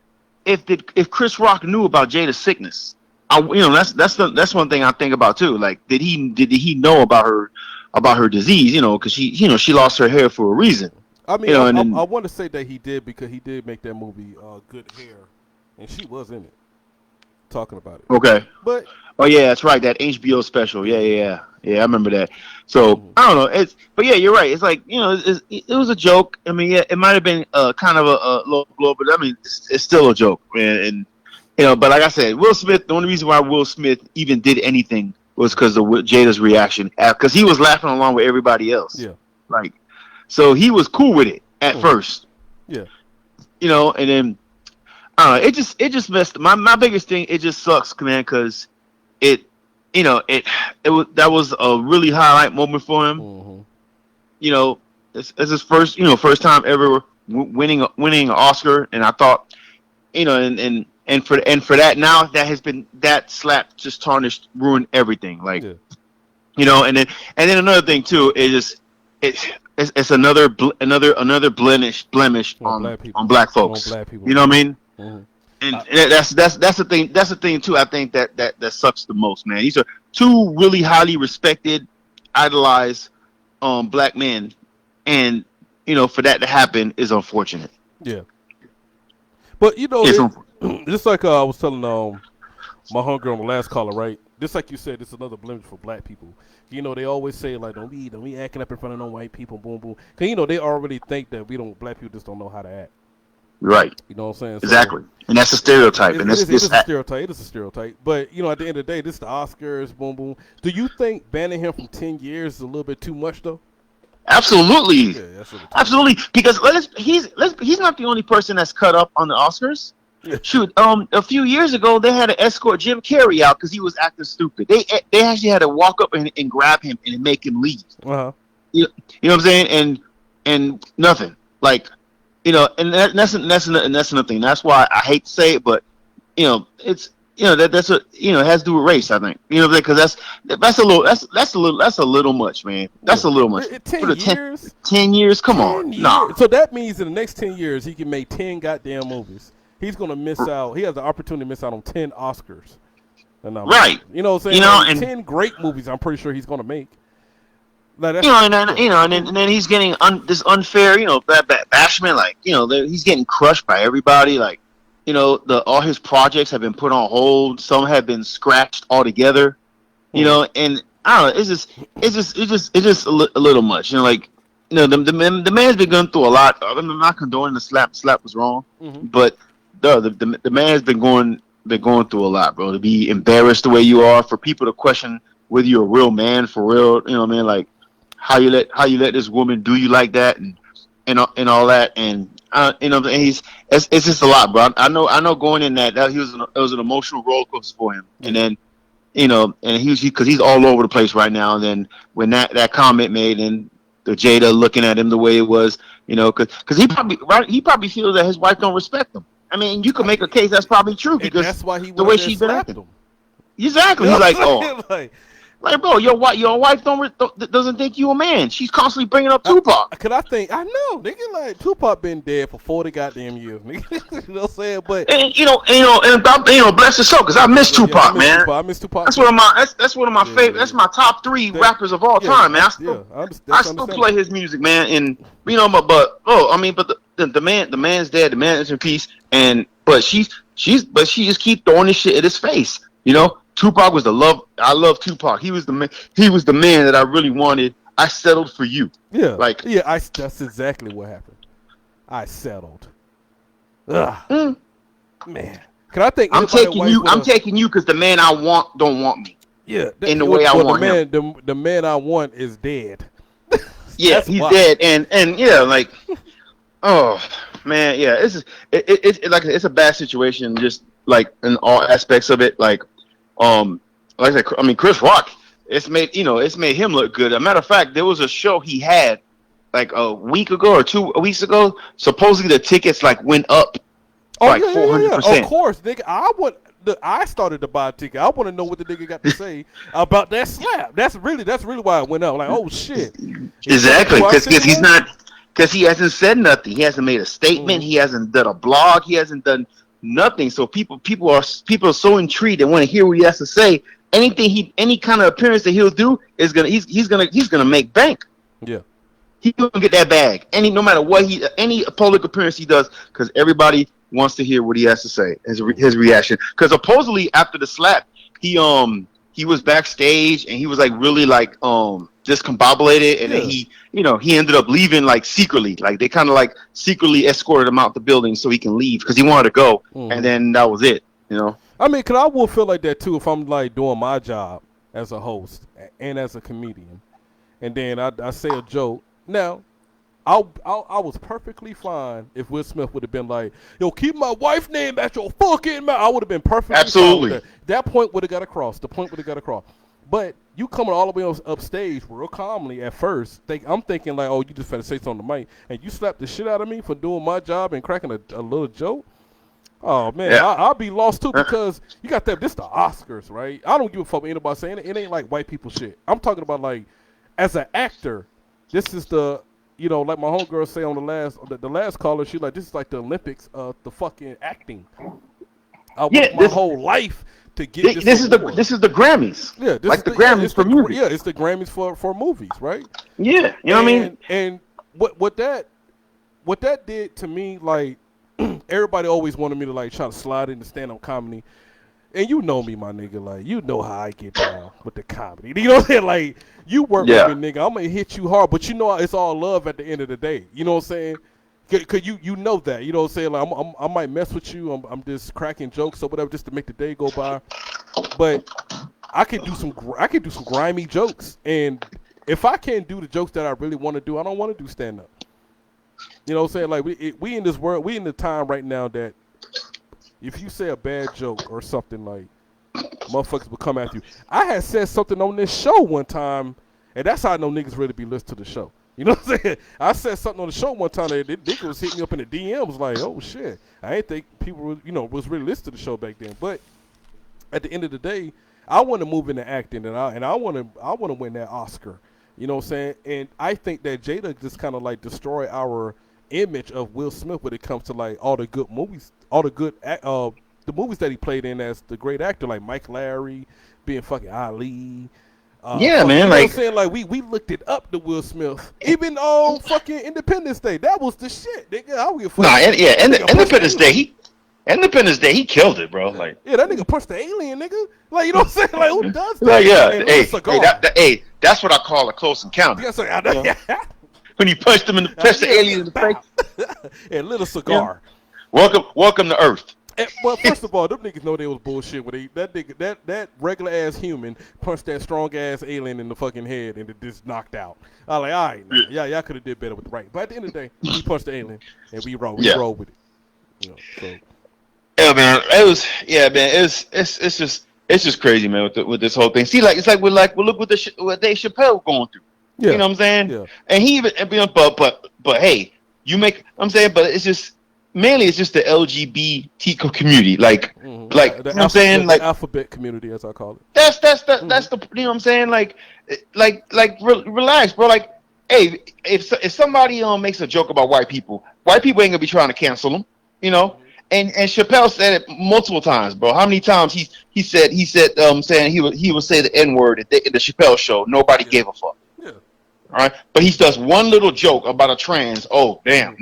[SPEAKER 5] Chris Rock knew about Jada's sickness. That's one thing I think about too. Like, did he know about her disease? Because she lost her hair for a reason.
[SPEAKER 1] I mean, I want to say that he did because he did make that movie Good Hair, and she was in it talking about it.
[SPEAKER 5] Okay.
[SPEAKER 1] But
[SPEAKER 5] yeah, that's right. That HBO special. Yeah. I remember that. So I don't know. But yeah, you're right. It's like it was a joke. I mean, yeah, it might have been kind of a low blow, but I mean, it's still a joke, man. And but like I said, Will Smith. The only reason why Will Smith even did anything was because of Jada's reaction, because he was laughing along with everybody else.
[SPEAKER 1] Yeah.
[SPEAKER 5] Like, so he was cool with it at first.
[SPEAKER 1] Yeah.
[SPEAKER 5] And then it just messed. My biggest thing, it just sucks, man, because that was a really highlight moment for him. Mm-hmm. It's his first time ever winning an Oscar, and I thought, and for that, now that slap just tarnished, ruined everything. Like, and then another thing too is it's another blemish on black folks.
[SPEAKER 1] On black people.
[SPEAKER 5] You know what I mean?
[SPEAKER 1] Mm-hmm.
[SPEAKER 5] And that's the thing. That's the thing too. I think that sucks the most, man. These are two really highly respected, idolized, black men, and for that to happen is unfortunate.
[SPEAKER 1] Yeah. But just like I was telling my homegirl on the last caller, right? just like you said, it's another blemish for black people. You know, they always say like, don't be acting up in front of no white people, boom, boom. Cause you know they already think that black people just don't know how to act.
[SPEAKER 5] Right.
[SPEAKER 1] You know what I'm saying?
[SPEAKER 5] Exactly. And that's a stereotype.
[SPEAKER 1] It is a stereotype. It is a stereotype. But you know, at the end of the day, this is the Oscars, boom, boom. Do you think banning him from 10 years is a little bit too much, though?
[SPEAKER 5] Absolutely.
[SPEAKER 1] Yeah, that's what
[SPEAKER 5] absolutely. Because he's not the only person that's cut up on the Oscars.
[SPEAKER 1] Yeah.
[SPEAKER 5] Shoot, a few years ago they had to escort Jim Carrey out because he was acting stupid. They actually had to walk up and grab him and make him leave.
[SPEAKER 1] Uh-huh.
[SPEAKER 5] You know what I'm saying? And nothing. Like, you know, and that's another thing. That's why I hate to say it, but you know, it's that's a it has to do with race. I think because that's a little much, man. That's a little much.
[SPEAKER 1] 10 years.
[SPEAKER 5] 10 years. Come on, no.
[SPEAKER 1] So that means in the next 10 years he can make 10 goddamn movies. He's gonna miss out. He has the opportunity to miss out on 10 Oscars.
[SPEAKER 5] Right.
[SPEAKER 1] You know what I'm saying? And 10 great movies. I'm pretty sure he's gonna make. Like
[SPEAKER 5] and then he's getting this unfair, bashment. Like, he's getting crushed by everybody. Like, all his projects have been put on hold. Some have been scratched altogether. And I don't know. It's just a little much. The man's been going through a lot. I'm not condoning the slap. The slap was wrong, but the man's been going through a lot, bro. To be embarrassed the way you are, for people to question whether you're a real man for real. You know what I mean? Like, how you let this woman do you like that and all that, and and it's just a lot, bro. I know going in that it was an emotional roller coaster for him, and then and because he's all over the place right now. And then when that comment made, and the Jada looking at him the way it was, because he probably feels that his wife don't respect him. I mean, you could make a case that's probably true because
[SPEAKER 1] that's why he
[SPEAKER 5] the way she's been acting. Exactly. He's like, oh. Like, bro, your wife doesn't think you a man. She's constantly bringing up Tupac.
[SPEAKER 1] I know, nigga, like Tupac been dead for 40 goddamn years, nigga. You know what I'm saying? But
[SPEAKER 5] and bless his soul, because I miss Tupac, man.
[SPEAKER 1] I miss Tupac.
[SPEAKER 5] That's one of my favorite. That's my top 3 rappers of all time, man. I still play his music, man. And but the man's dead. The man is in peace. But she just keep throwing this shit at his face, Tupac was I love Tupac. He was the man that I really wanted. I settled for you.
[SPEAKER 1] Yeah. That's exactly what happened. I settled. Ugh. Man. I'm
[SPEAKER 5] taking you because the man I want don't want me.
[SPEAKER 1] Yeah.
[SPEAKER 5] In the way I want him.
[SPEAKER 1] The man I want is dead.
[SPEAKER 5] Yeah, he's dead. And yeah, like, oh man, yeah, it's a bad situation, just like in all aspects of it. Like I said, I mean, Chris Rock, it's made him look good. As a matter of fact, there was a show he had like a week ago or 2 weeks ago. Supposedly the tickets went up 400%.
[SPEAKER 1] Of course, nigga. I started to buy a ticket. I want to know what the nigga got to say about that slap. That's really why it went up. Like, oh shit.
[SPEAKER 5] Exactly, because he hasn't said nothing. He hasn't made a statement. He hasn't done a blog. He hasn't done nothing. So people are so intrigued and want to hear what he has to say. Any kind of appearance that he'll do is he's gonna make bank.
[SPEAKER 1] Yeah,
[SPEAKER 5] he's gonna get that bag. No matter what any public appearance he does, because everybody wants to hear what he has to say, his reaction. Because supposedly after the slap, he was backstage and he was really discombobulated, and then he ended up leaving secretly. Like they kind of secretly escorted him out the building so he can leave because he wanted to go, and then that was it.
[SPEAKER 1] I mean, cause I will feel like that too if I'm doing my job as a host and as a comedian, and then I say a joke. Now, I was perfectly fine if Will Smith would have been like, "Yo, keep my wife's name at your fucking mouth." I would have been perfectly
[SPEAKER 5] absolutely
[SPEAKER 1] fine with that. That point would have got across. The point would have got across. But you coming all the way up stage real calmly at first. I'm thinking oh, you just finna say something to Mike, and you slapped the shit out of me for doing my job and cracking a little joke. Oh man, yeah. I'll be lost too because you got that. This the Oscars, right? I don't give a fuck what anybody saying. It ain't like white people shit. I'm talking about as an actor, this is the like my homegirl say on the last caller. She this is like the Olympics of the fucking acting. I worked my whole life to get this is the
[SPEAKER 5] Grammys.
[SPEAKER 1] Yeah,
[SPEAKER 5] the Grammys for movies.
[SPEAKER 1] Yeah, it's the Grammys for movies, right?
[SPEAKER 5] Yeah, what I mean.
[SPEAKER 1] And what that did to me, everybody always wanted me to try to slide into stand-up comedy. And you know me, my nigga. Like, you know how I get down with the comedy. You know what I'm saying? Like, you work
[SPEAKER 5] Yeah.
[SPEAKER 1] with me, nigga. I'm gonna hit you hard, but you know it's all love at the end of the day. You know what I'm saying? Cause you know that. You know what I'm saying? Like, I might mess with you. I'm just cracking jokes or whatever just to make the day go by. But I could do some grimy jokes, and if I can't do the jokes that I really want to do, I don't want to do stand up. You know what I'm saying? Like, we in this world, we in the time right now that if you say a bad joke or something, like, motherfuckers will come after you. I had said something on this show one time, and that's how I know niggas really be listening to the show. You know what I'm saying? I said something on the show one time that niggas was hitting me up in the DMs like, oh shit. I ain't think people was really listening to the show back then. But at the end of the day, I want to move into acting, and I want to win that Oscar. You know what I'm saying? And I think that Jada just kind of like destroyed our image of Will Smith when it comes to like all the good movies, the movies that he played in as the great actor, like Mike Larry, being fucking Ali.
[SPEAKER 5] Yeah, man.
[SPEAKER 1] You know
[SPEAKER 5] Like,
[SPEAKER 1] what I'm saying? Like, we looked it up to Will Smith. Even on fucking Independence Day. That was the shit, nigga. I don't give a fuck.
[SPEAKER 5] nah, and, yeah, and
[SPEAKER 1] Nigga
[SPEAKER 5] Independence
[SPEAKER 1] punched
[SPEAKER 5] Day, Independence Day, he killed it, bro. Like,
[SPEAKER 1] Yeah, that nigga punched the alien, nigga. Like, you know what I'm saying? Like, who does that?
[SPEAKER 5] like, yeah,
[SPEAKER 1] And
[SPEAKER 5] hey,
[SPEAKER 1] with a cigar.
[SPEAKER 5] hey, that's what I call a close encounter.
[SPEAKER 1] Yeah, so, I know, yeah.
[SPEAKER 5] When you punched him in the punched the alien in the face.
[SPEAKER 1] And lit a cigar.
[SPEAKER 5] Welcome to Earth.
[SPEAKER 1] And, well, first of all, them niggas know they was bullshit when that regular ass human punched that strong ass alien in the fucking head and it just knocked out. I was like, all right, man. Yeah, y'all could have did better with the right. But at the end of the day, he punched the alien and we roll with it. You know, so.
[SPEAKER 5] Yeah, man. It's just crazy, man. With this whole thing. See, like, it's like look what what Dave Chappelle going through.
[SPEAKER 1] Yeah.
[SPEAKER 5] You know what I'm saying?
[SPEAKER 1] Yeah.
[SPEAKER 5] And he even, but hey, I'm saying, but it's just mainly it's just the LGBT community, like
[SPEAKER 1] The
[SPEAKER 5] you know what I'm saying,
[SPEAKER 1] the
[SPEAKER 5] like
[SPEAKER 1] alphabet community, as I call it.
[SPEAKER 5] that's the you know what I'm saying, like relax, bro. Like, hey, if somebody makes a joke about white people ain't gonna be trying to cancel them, you know. And Chappelle said it multiple times, bro. How many times he said saying he would say the N-word at the Chappelle show. Nobody gave a fuck.
[SPEAKER 1] Yeah.
[SPEAKER 5] All right, but he does one little joke about a trans. Oh damn,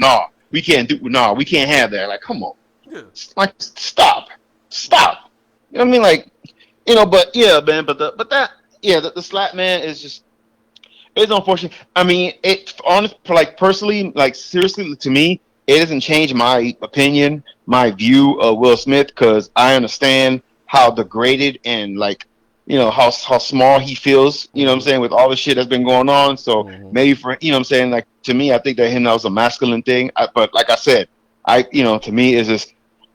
[SPEAKER 5] we can't have that. Like, come on,
[SPEAKER 1] Yeah.
[SPEAKER 5] like stop. You know what I mean? Like, you know, but yeah, man. But the slap, man, is just, it's unfortunate. I mean, personally, like, seriously, to me, it doesn't change my opinion, my view of Will Smith, because I understand how degraded and, like, you know, how small he feels, you know what I'm saying, with all the shit that's been going on. So maybe for, you know what I'm saying, like, to me, I think that was a masculine thing. But like I said, to me, it's just,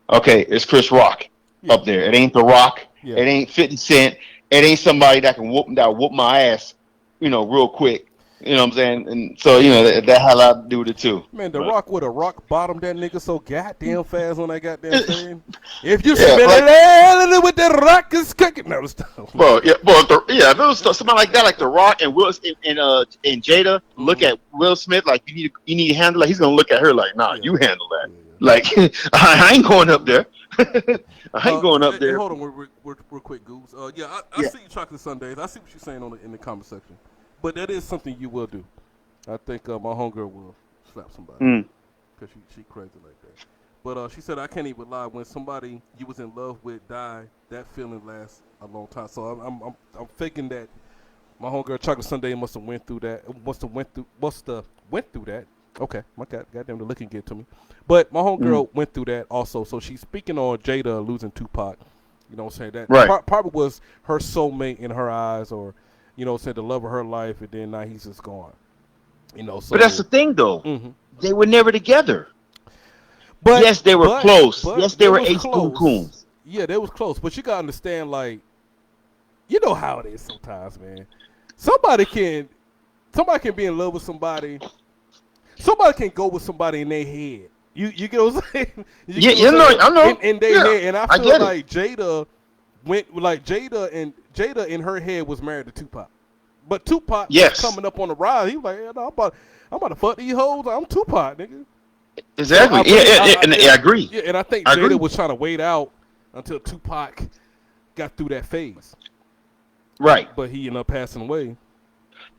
[SPEAKER 5] okay, it's Chris Rock up there. It ain't The Rock.
[SPEAKER 1] Yeah.
[SPEAKER 5] It ain't 50 Cent. It ain't somebody that can whoop my ass, you know, real quick. You know what I'm saying? And so, you know, that had a lot to do with it, too.
[SPEAKER 1] Man, Rock would have rock bottomed that nigga so goddamn fast on that goddamn thing. If you spin it with the Rock is cooking. No, stop.
[SPEAKER 5] Bro, yeah, if it was somebody like that, like The Rock and and Jada, look at Will Smith like you need to handle it. He's gonna look at her like, nah, you handle that. Like, I ain't going up there. I ain't going up there.
[SPEAKER 1] Hold on, real quick, Goose. I see you chocolate Sundays. I see what you're saying in the comment section. But that is something you will do. I think my homegirl will slap somebody because she crazy like that. But she said, I can't even lie. When somebody you was in love with die, that feeling lasts a long time. So I'm thinking that my homegirl Chocolate Sunday must have went through that. Went through that. Okay, my goddamn, the looking get to me. But my homegirl went through that also. So she's speaking on Jada losing Tupac. You know what I'm saying? That
[SPEAKER 5] right.
[SPEAKER 1] Probably was her soulmate in her eyes, or, you know, said the love of her life, and then now he's just gone. You know, so.
[SPEAKER 5] But that's the thing, though. They were never together.
[SPEAKER 1] But
[SPEAKER 5] yes, they were close. Yes, they were ace coons.
[SPEAKER 1] Yeah, they was close. But you gotta understand, like, you know how it is sometimes, man. Somebody can be in love with somebody. Somebody can go with somebody in their head. You get what I'm saying?
[SPEAKER 5] I know.
[SPEAKER 1] In their head, and I feel like Jada Jada in her head was married to Tupac, but Tupac was coming up on the rise. He was like, yeah, no, I'm about to fuck these hoes. I'm Tupac, nigga.
[SPEAKER 5] Exactly. So I agree.
[SPEAKER 1] Yeah, and I think Jada was trying to wait out until Tupac got through that phase.
[SPEAKER 5] Right.
[SPEAKER 1] But he ended up passing away.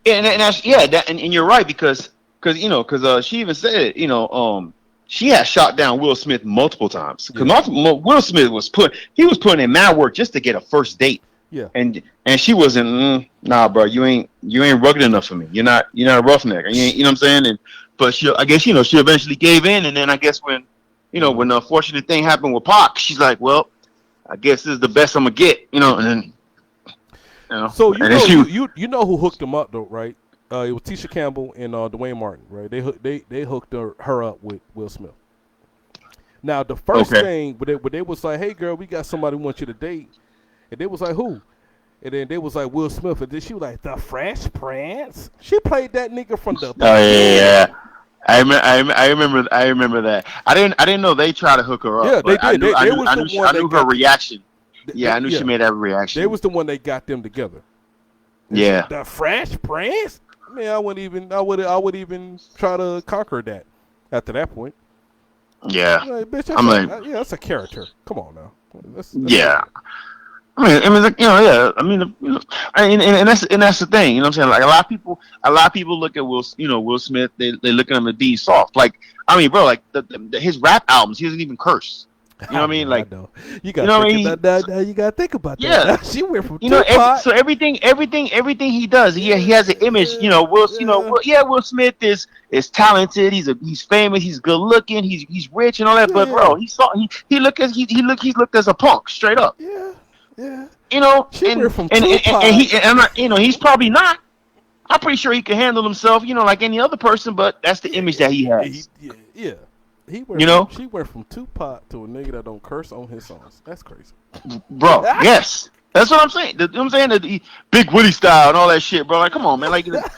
[SPEAKER 5] And you're right because she even said, she has shot down Will Smith multiple times because
[SPEAKER 1] Yeah.
[SPEAKER 5] Will Smith was putting in mad work just to get a first date.
[SPEAKER 1] Yeah.
[SPEAKER 5] And she wasn't, nah, bro, you ain't rugged enough for me. You're not a roughneck. You ain't, you know what I'm saying? And but I guess she eventually gave in, and then I guess when the unfortunate thing happened with Pac, she's like, well, I guess this is the best I'm gonna get, and then
[SPEAKER 1] So
[SPEAKER 5] and then
[SPEAKER 1] you know who hooked him up though, right? It was Tisha Campbell and Dwayne Martin, right? They hooked her up with Will Smith. Now the first thing, but they was like, hey girl, we got somebody who wants you to date, and they was like, who? And then they was like Will Smith, and then she was like, the Fresh Prince. She played that nigga from the.
[SPEAKER 5] Oh yeah. I remember that. I didn't know they tried to hook her up.
[SPEAKER 1] Yeah, they did.
[SPEAKER 5] I knew her reaction. Yeah, I knew she made that reaction.
[SPEAKER 1] They was the one that got them together.
[SPEAKER 5] Yeah.
[SPEAKER 1] The Fresh Prince? Man, I would even try to conquer that after that point.
[SPEAKER 5] Yeah.
[SPEAKER 1] Like, bitch, that's a character. Come on now. That's
[SPEAKER 5] yeah. And that's the thing, you know what I'm saying? Like a lot of people look at Will Smith, they look at him as being soft. Like, I mean, bro, like his rap albums, he doesn't even curse. You know what I mean? Like,
[SPEAKER 1] you gotta think about that.
[SPEAKER 5] Yeah,
[SPEAKER 1] she went from Tupac.
[SPEAKER 5] everything he does, he has an image. Will Smith is talented. He's famous. He's good looking. He's rich and all that. But bro, he looked as a punk straight up.
[SPEAKER 1] Yeah. Yeah.
[SPEAKER 5] He's probably not. I'm pretty sure he can handle himself, like any other person. But that's the image that he has.
[SPEAKER 1] She went from Tupac to a nigga that don't curse on his songs. That's crazy,
[SPEAKER 5] bro. Yes, that's what I'm saying. The Big Willie style and all that shit, bro. Like, come on, man. Like,
[SPEAKER 1] But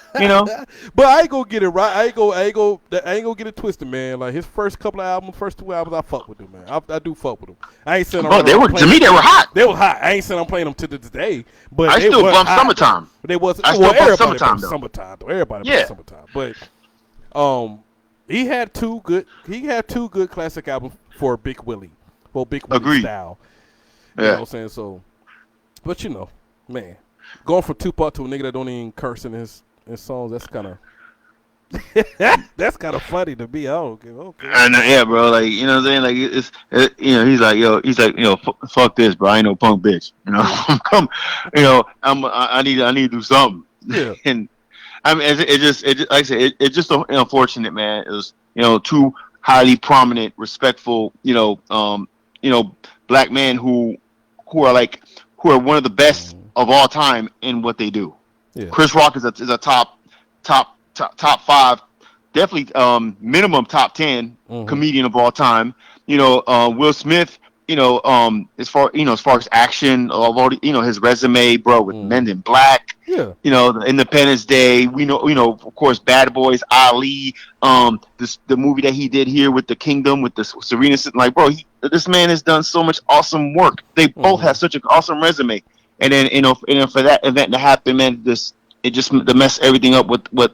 [SPEAKER 1] I ain't gonna get it right. I ain't gonna get it twisted, man. Like his first two albums, I fuck with them, man. I do fuck with them. I ain't saying.
[SPEAKER 5] Bro, they were hot.
[SPEAKER 1] They were hot. I ain't saying I'm playing them to this day, but
[SPEAKER 5] I still bump Summertime.
[SPEAKER 1] They was.
[SPEAKER 5] I still bump Summertime though.
[SPEAKER 1] Summertime though. Everybody bump Summertime, but he had two good classic albums for Big Willie style. You know what I'm saying? So, but man, going from Tupac to a nigga that don't even curse in his songs, that's kind of funny to me. I don't give okay.
[SPEAKER 5] I know, yeah, bro. Like, you know what I'm saying? Like, he's like, fuck this, bro. I ain't no punk bitch. I need to do something.
[SPEAKER 1] Yeah.
[SPEAKER 5] And I mean, it just like I said, it's just unfortunate, man. It was, two highly prominent, respectful, black men who are one of the best of all time in what they do. Yeah. Chris Rock is a top 5, definitely minimum top 10 comedian of all time. Will Smith, as far as action, his resume, bro, with Men in Black, the Independence Day, we know, of course, Bad Boys, Ali, the movie that he did here with the Kingdom, with the Serena, like, bro, this man has done so much awesome work. They both have such an awesome resume, and then for that event to happen, man, it just to mess everything up with what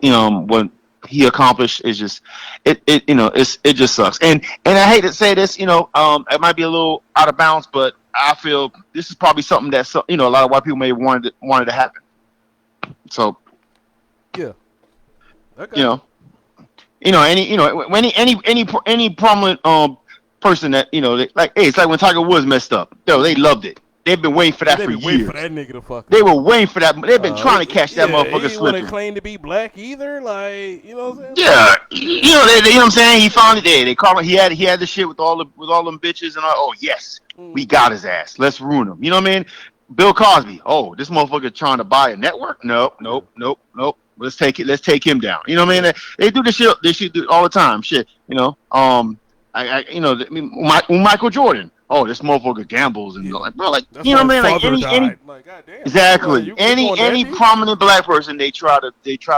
[SPEAKER 5] he accomplished is just it just sucks. And I hate to say this, it might be a little out of bounds, but I feel this is probably something that a lot of white people may have wanted to happen. So
[SPEAKER 1] yeah,
[SPEAKER 5] any prominent person that it's like when Tiger Woods messed up, they loved it. They've been waiting for that for years.
[SPEAKER 1] Waiting for that nigga to fuck.
[SPEAKER 5] They were waiting for that. They've been trying to catch that motherfucker slipping. He
[SPEAKER 1] didn't want to claim to be black either. Like, you know what I'm saying?
[SPEAKER 5] Yeah, you know what I'm saying. He found it there. They call him. He had the shit with all them bitches and all. Oh yes, we got his ass. Let's ruin him. You know what I mean? Bill Cosby. Oh, this motherfucker trying to buy a network? Nope. Let's take him down. You know what I mean? They do this shit. They should do all the time. Shit. Michael Jordan. Oh, this motherfucker gambles and like, bro, like, you know what I mean? Like any
[SPEAKER 1] like, goddamn,
[SPEAKER 5] exactly. Any prominent black person, they try to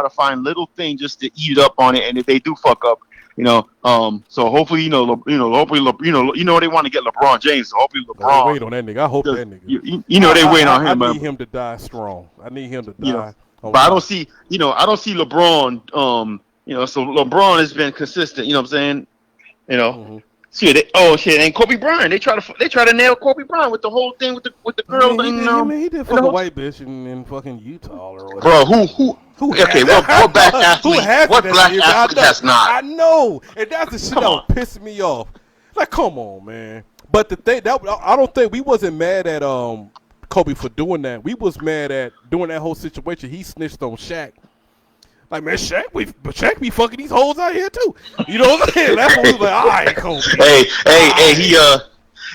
[SPEAKER 5] find little thing just to eat up on it, and if they do fuck up, so hopefully, hopefully, they want to get LeBron James. So hopefully, LeBron.
[SPEAKER 1] Wait on that nigga. I hope that nigga.
[SPEAKER 5] They wait on him.
[SPEAKER 1] I need him to die strong. I need him to die.
[SPEAKER 5] But I don't see LeBron. So LeBron has been consistent. You know what I'm saying? And Kobe Bryant. They try to nail Kobe Bryant with the whole thing with the girl.
[SPEAKER 1] He did fuck a white bitch in fucking Utah or whatever.
[SPEAKER 5] Bro,
[SPEAKER 1] Who
[SPEAKER 5] Okay,
[SPEAKER 1] has
[SPEAKER 5] what black
[SPEAKER 1] Who
[SPEAKER 5] athlete?
[SPEAKER 1] has
[SPEAKER 5] What
[SPEAKER 1] it
[SPEAKER 5] black
[SPEAKER 1] as
[SPEAKER 5] athlete
[SPEAKER 1] I know.
[SPEAKER 5] has not?
[SPEAKER 1] I know, and that's the shit
[SPEAKER 5] Come
[SPEAKER 1] that was
[SPEAKER 5] on.
[SPEAKER 1] pissing me off. Like, come on, man. But the thing that I don't think we wasn't mad at Kobe for doing that. We was mad at doing that whole situation. He snitched on Shaq. Like, man, Shaq be fucking these hoes out here too. You know what I'm saying? That's what we was like, all right, Kobe.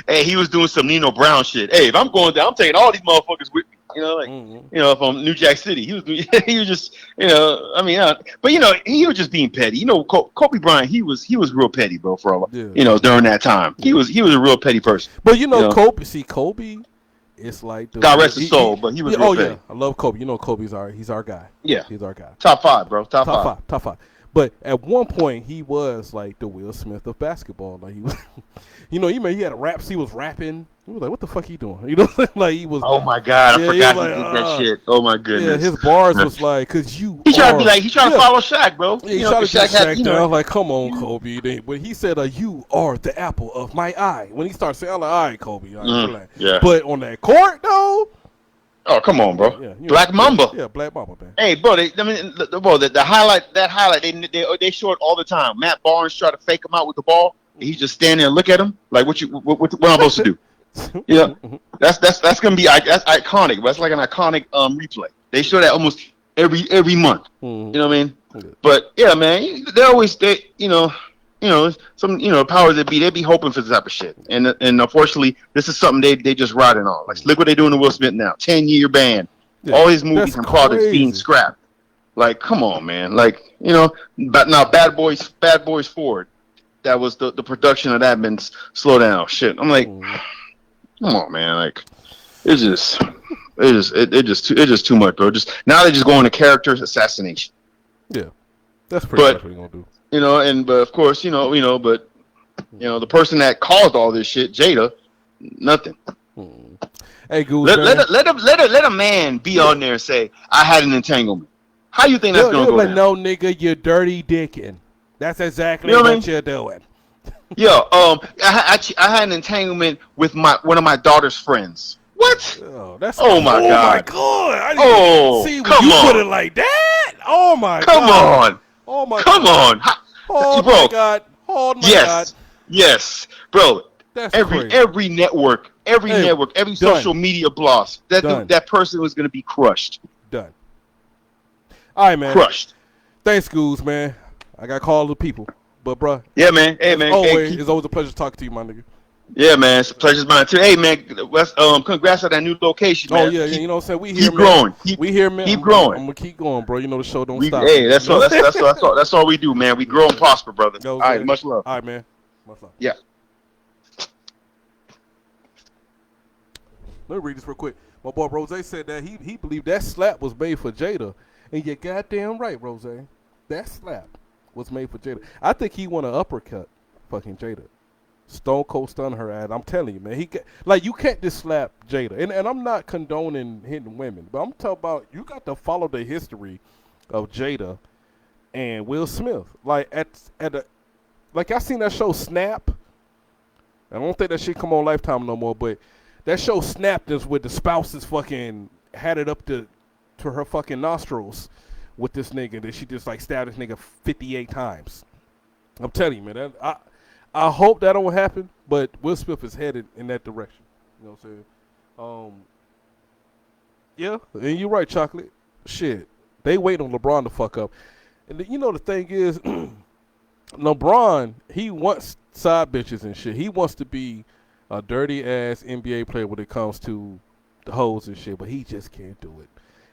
[SPEAKER 5] Hey, he was doing some Nino Brown shit. Hey, if I'm going down, I'm taking all these motherfuckers with me. You know, like, you know, from New Jack City, he was just, you know, I mean, but you know, he was just being petty. You know, Kobe Bryant, he was real petty, bro. You know, during that time, he was a real petty person.
[SPEAKER 1] But you know, Kobe. It's like
[SPEAKER 5] God rest his soul, but he was real petty.
[SPEAKER 1] Yeah, I love Kobe. You know, he's our guy.
[SPEAKER 5] Yeah,
[SPEAKER 1] he's our guy.
[SPEAKER 5] Top 5, bro. Top five.
[SPEAKER 1] But at one point, he was like the Will Smith of basketball. Like he was, you know, he had a rap. He was rapping. He was like, "What the fuck he doing?" You know, like he was.
[SPEAKER 5] Oh my god, I forgot he
[SPEAKER 1] like,
[SPEAKER 5] did that shit. Oh my goodness.
[SPEAKER 1] Yeah, his bars was like, "Cause
[SPEAKER 5] he tried to be like, he tried to follow Shaq, bro.
[SPEAKER 1] Yeah, he tried to get Shaq down. I was like, "Come on, Kobe." When he said, "You are the apple of my eye," when he started saying, "I'm like, all right, Kobe."
[SPEAKER 5] Yeah.
[SPEAKER 1] But on that court, though.
[SPEAKER 5] Oh, come on, bro. Yeah, Black Mamba.
[SPEAKER 1] Yeah, Black Mamba, man.
[SPEAKER 5] Hey, bro, the highlight, they show it all the time. Matt Barnes tried to fake him out with the ball. And he's just standing there and look at him like, what am I supposed to do? Yeah, that's gonna be that's iconic. That's like an iconic replay. They show that almost every month. You know what I mean? But yeah, man, some powers that be, they be hoping for this type of shit, and unfortunately, this is something they just riding on. Like, look what they doing to Will Smith now, 10-year ban, all his movies and products being scrapped. Like, come on, man. Like, you know, but now Bad Boys Forward, that was the production of that been slow down. Shit, I'm like, come on, man. Like, it's just too much, bro. Just now they're just going to character assassination.
[SPEAKER 1] Yeah, that's pretty much what they're gonna do.
[SPEAKER 5] You know, but of course, but the person that caused all this shit, Jada, nothing.
[SPEAKER 1] Hey, Goose,
[SPEAKER 5] let a man be on there and say, I had an entanglement. How you think that's gonna go down?
[SPEAKER 1] No, nigga, you're dirty dicking. That's exactly what you're doing.
[SPEAKER 5] Yeah, I had an entanglement with one of my daughter's friends. What?
[SPEAKER 1] Oh,
[SPEAKER 5] my god!
[SPEAKER 1] Oh my god! See, when you put it like that? Oh my god!
[SPEAKER 5] Come on!
[SPEAKER 1] Oh my!
[SPEAKER 5] Come on!
[SPEAKER 1] Oh
[SPEAKER 5] bro.
[SPEAKER 1] My god! Oh my god!
[SPEAKER 5] Yes, bro.
[SPEAKER 1] That's
[SPEAKER 5] every network, every social media boss, that person was gonna be crushed.
[SPEAKER 1] Done. All right, man.
[SPEAKER 5] Crushed.
[SPEAKER 1] Thanks, Goose, man. I got to call the people, but bro.
[SPEAKER 5] Yeah, man. Hey, man.
[SPEAKER 1] It's always a pleasure talking to you, my nigga.
[SPEAKER 5] Yeah, man. It's a pleasure's mine too. Hey, man. Congrats on that new location, man.
[SPEAKER 1] Oh yeah, you know what I'm saying. We here,
[SPEAKER 5] keep growing.
[SPEAKER 1] We here, man.
[SPEAKER 5] Keep growing.
[SPEAKER 1] I'm gonna keep going, bro. You know the show don't stop.
[SPEAKER 5] Hey, that's all we do, man. We grow and prosper, brother. All right, much love.
[SPEAKER 1] All right, man. Much love.
[SPEAKER 5] Yeah.
[SPEAKER 1] Let me read this real quick. My boy Rose said that he believed that slap was made for Jada, and you're goddamn right, Rose. That slap was made for Jada. I think he want to uppercut fucking Jada. Stone Cold stun her ass. I'm telling you, man. You can't just slap Jada. And I'm not condoning hitting women, but I'm talking about you got to follow the history of Jada and Will Smith. Like I seen that show Snap. I don't think that shit come on Lifetime no more, but that show Snap is with the spouses fucking had it up to her fucking nostrils with this nigga that she just like stabbed this nigga 58 times. I'm telling you, man. I hope that don't happen, but Will Smith is headed in that direction. You know what I'm saying? Yeah, and you're right, Chocolate. Shit, they wait on LeBron to fuck up. And you know the thing is, LeBron, he wants side bitches and shit. He wants to be a dirty ass NBA player when it comes to the hoes and shit, but he just can't do it.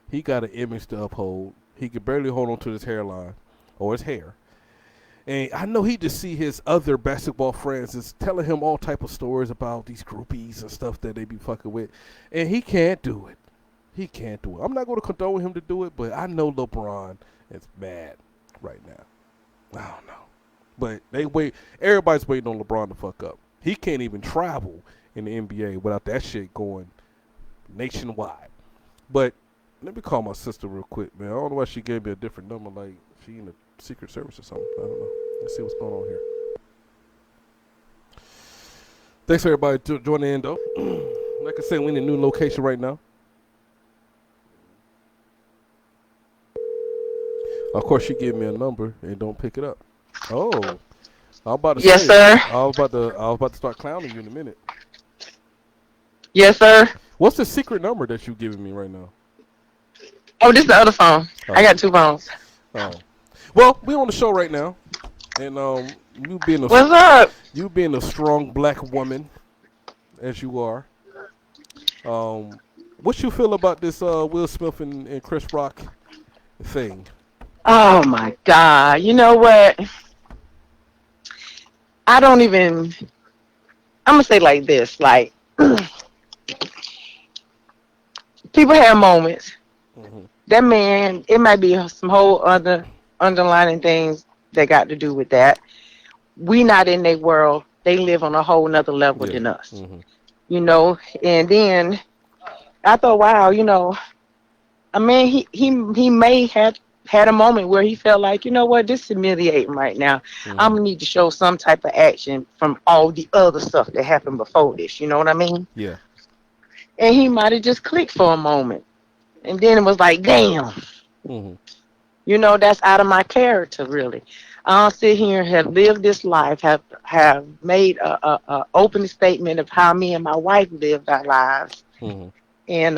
[SPEAKER 1] He got an image to uphold. He can barely hold on to his hairline or his hair. And I know he just see his other basketball friends is telling him all type of stories about these groupies and stuff that they be fucking with. And he can't do it. He can't do it. I'm not going to condone him to do it, but I know LeBron is mad right now. I don't know. But everybody's waiting on LeBron to fuck up. He can't even travel in the NBA without that shit going nationwide. But let me call my sister real quick, man. I don't know why she gave me a different number, like she in the Secret Service or something. I don't know. Let's see what's going on here. Thanks everybody for joining in, though. Like I said, we're in a new location right now. Let me call my sister real quick, man. I don't know why she gave me a different number, like she in the Secret Service or something. I don't know. Let's see what's going on here. Thanks everybody joining in, though. Like I said, we're in a new location right now. 'Cause we're in a new location right now. Of course, she gave me a number and don't pick it up. Oh, I'm about to
[SPEAKER 4] Yes,
[SPEAKER 1] say.
[SPEAKER 4] sir.
[SPEAKER 1] I was about to start clowning you in a minute.
[SPEAKER 4] Yes, sir.
[SPEAKER 1] What's the secret number that you giving me right now?
[SPEAKER 4] Oh, this is the other phone.
[SPEAKER 1] Oh.
[SPEAKER 4] I got two phones.
[SPEAKER 1] Oh, well, we on the show right now, and you being
[SPEAKER 4] What's up?
[SPEAKER 1] you being a strong black woman as you are, what you feel about this Will Smith and Chris Rock thing?
[SPEAKER 4] Oh my God! You know what? I don't even. I'm gonna say like this: like people have moments.
[SPEAKER 1] Mhm.
[SPEAKER 4] That man, it might be some whole other underlining things that got to do with that. We not in their world. They live on a whole nother level
[SPEAKER 1] Yeah.
[SPEAKER 4] than us.
[SPEAKER 1] Mhm.
[SPEAKER 4] You know. And then I thought, wow, you know, I mean, he may have had a moment where he felt like, you know what, this is humiliating right now.
[SPEAKER 1] Mhm.
[SPEAKER 4] I'm gonna need to show some type of action from all the other stuff that happened before this. You know what I mean?
[SPEAKER 1] Yeah.
[SPEAKER 4] And he might have just clicked for a moment, and then it was like, damn,
[SPEAKER 1] Mhm.
[SPEAKER 4] you know, that's out of my character, really. I'll sit here and have lived this life, have made a open statement of how me and my wife lived our lives,
[SPEAKER 1] Mhm.
[SPEAKER 4] and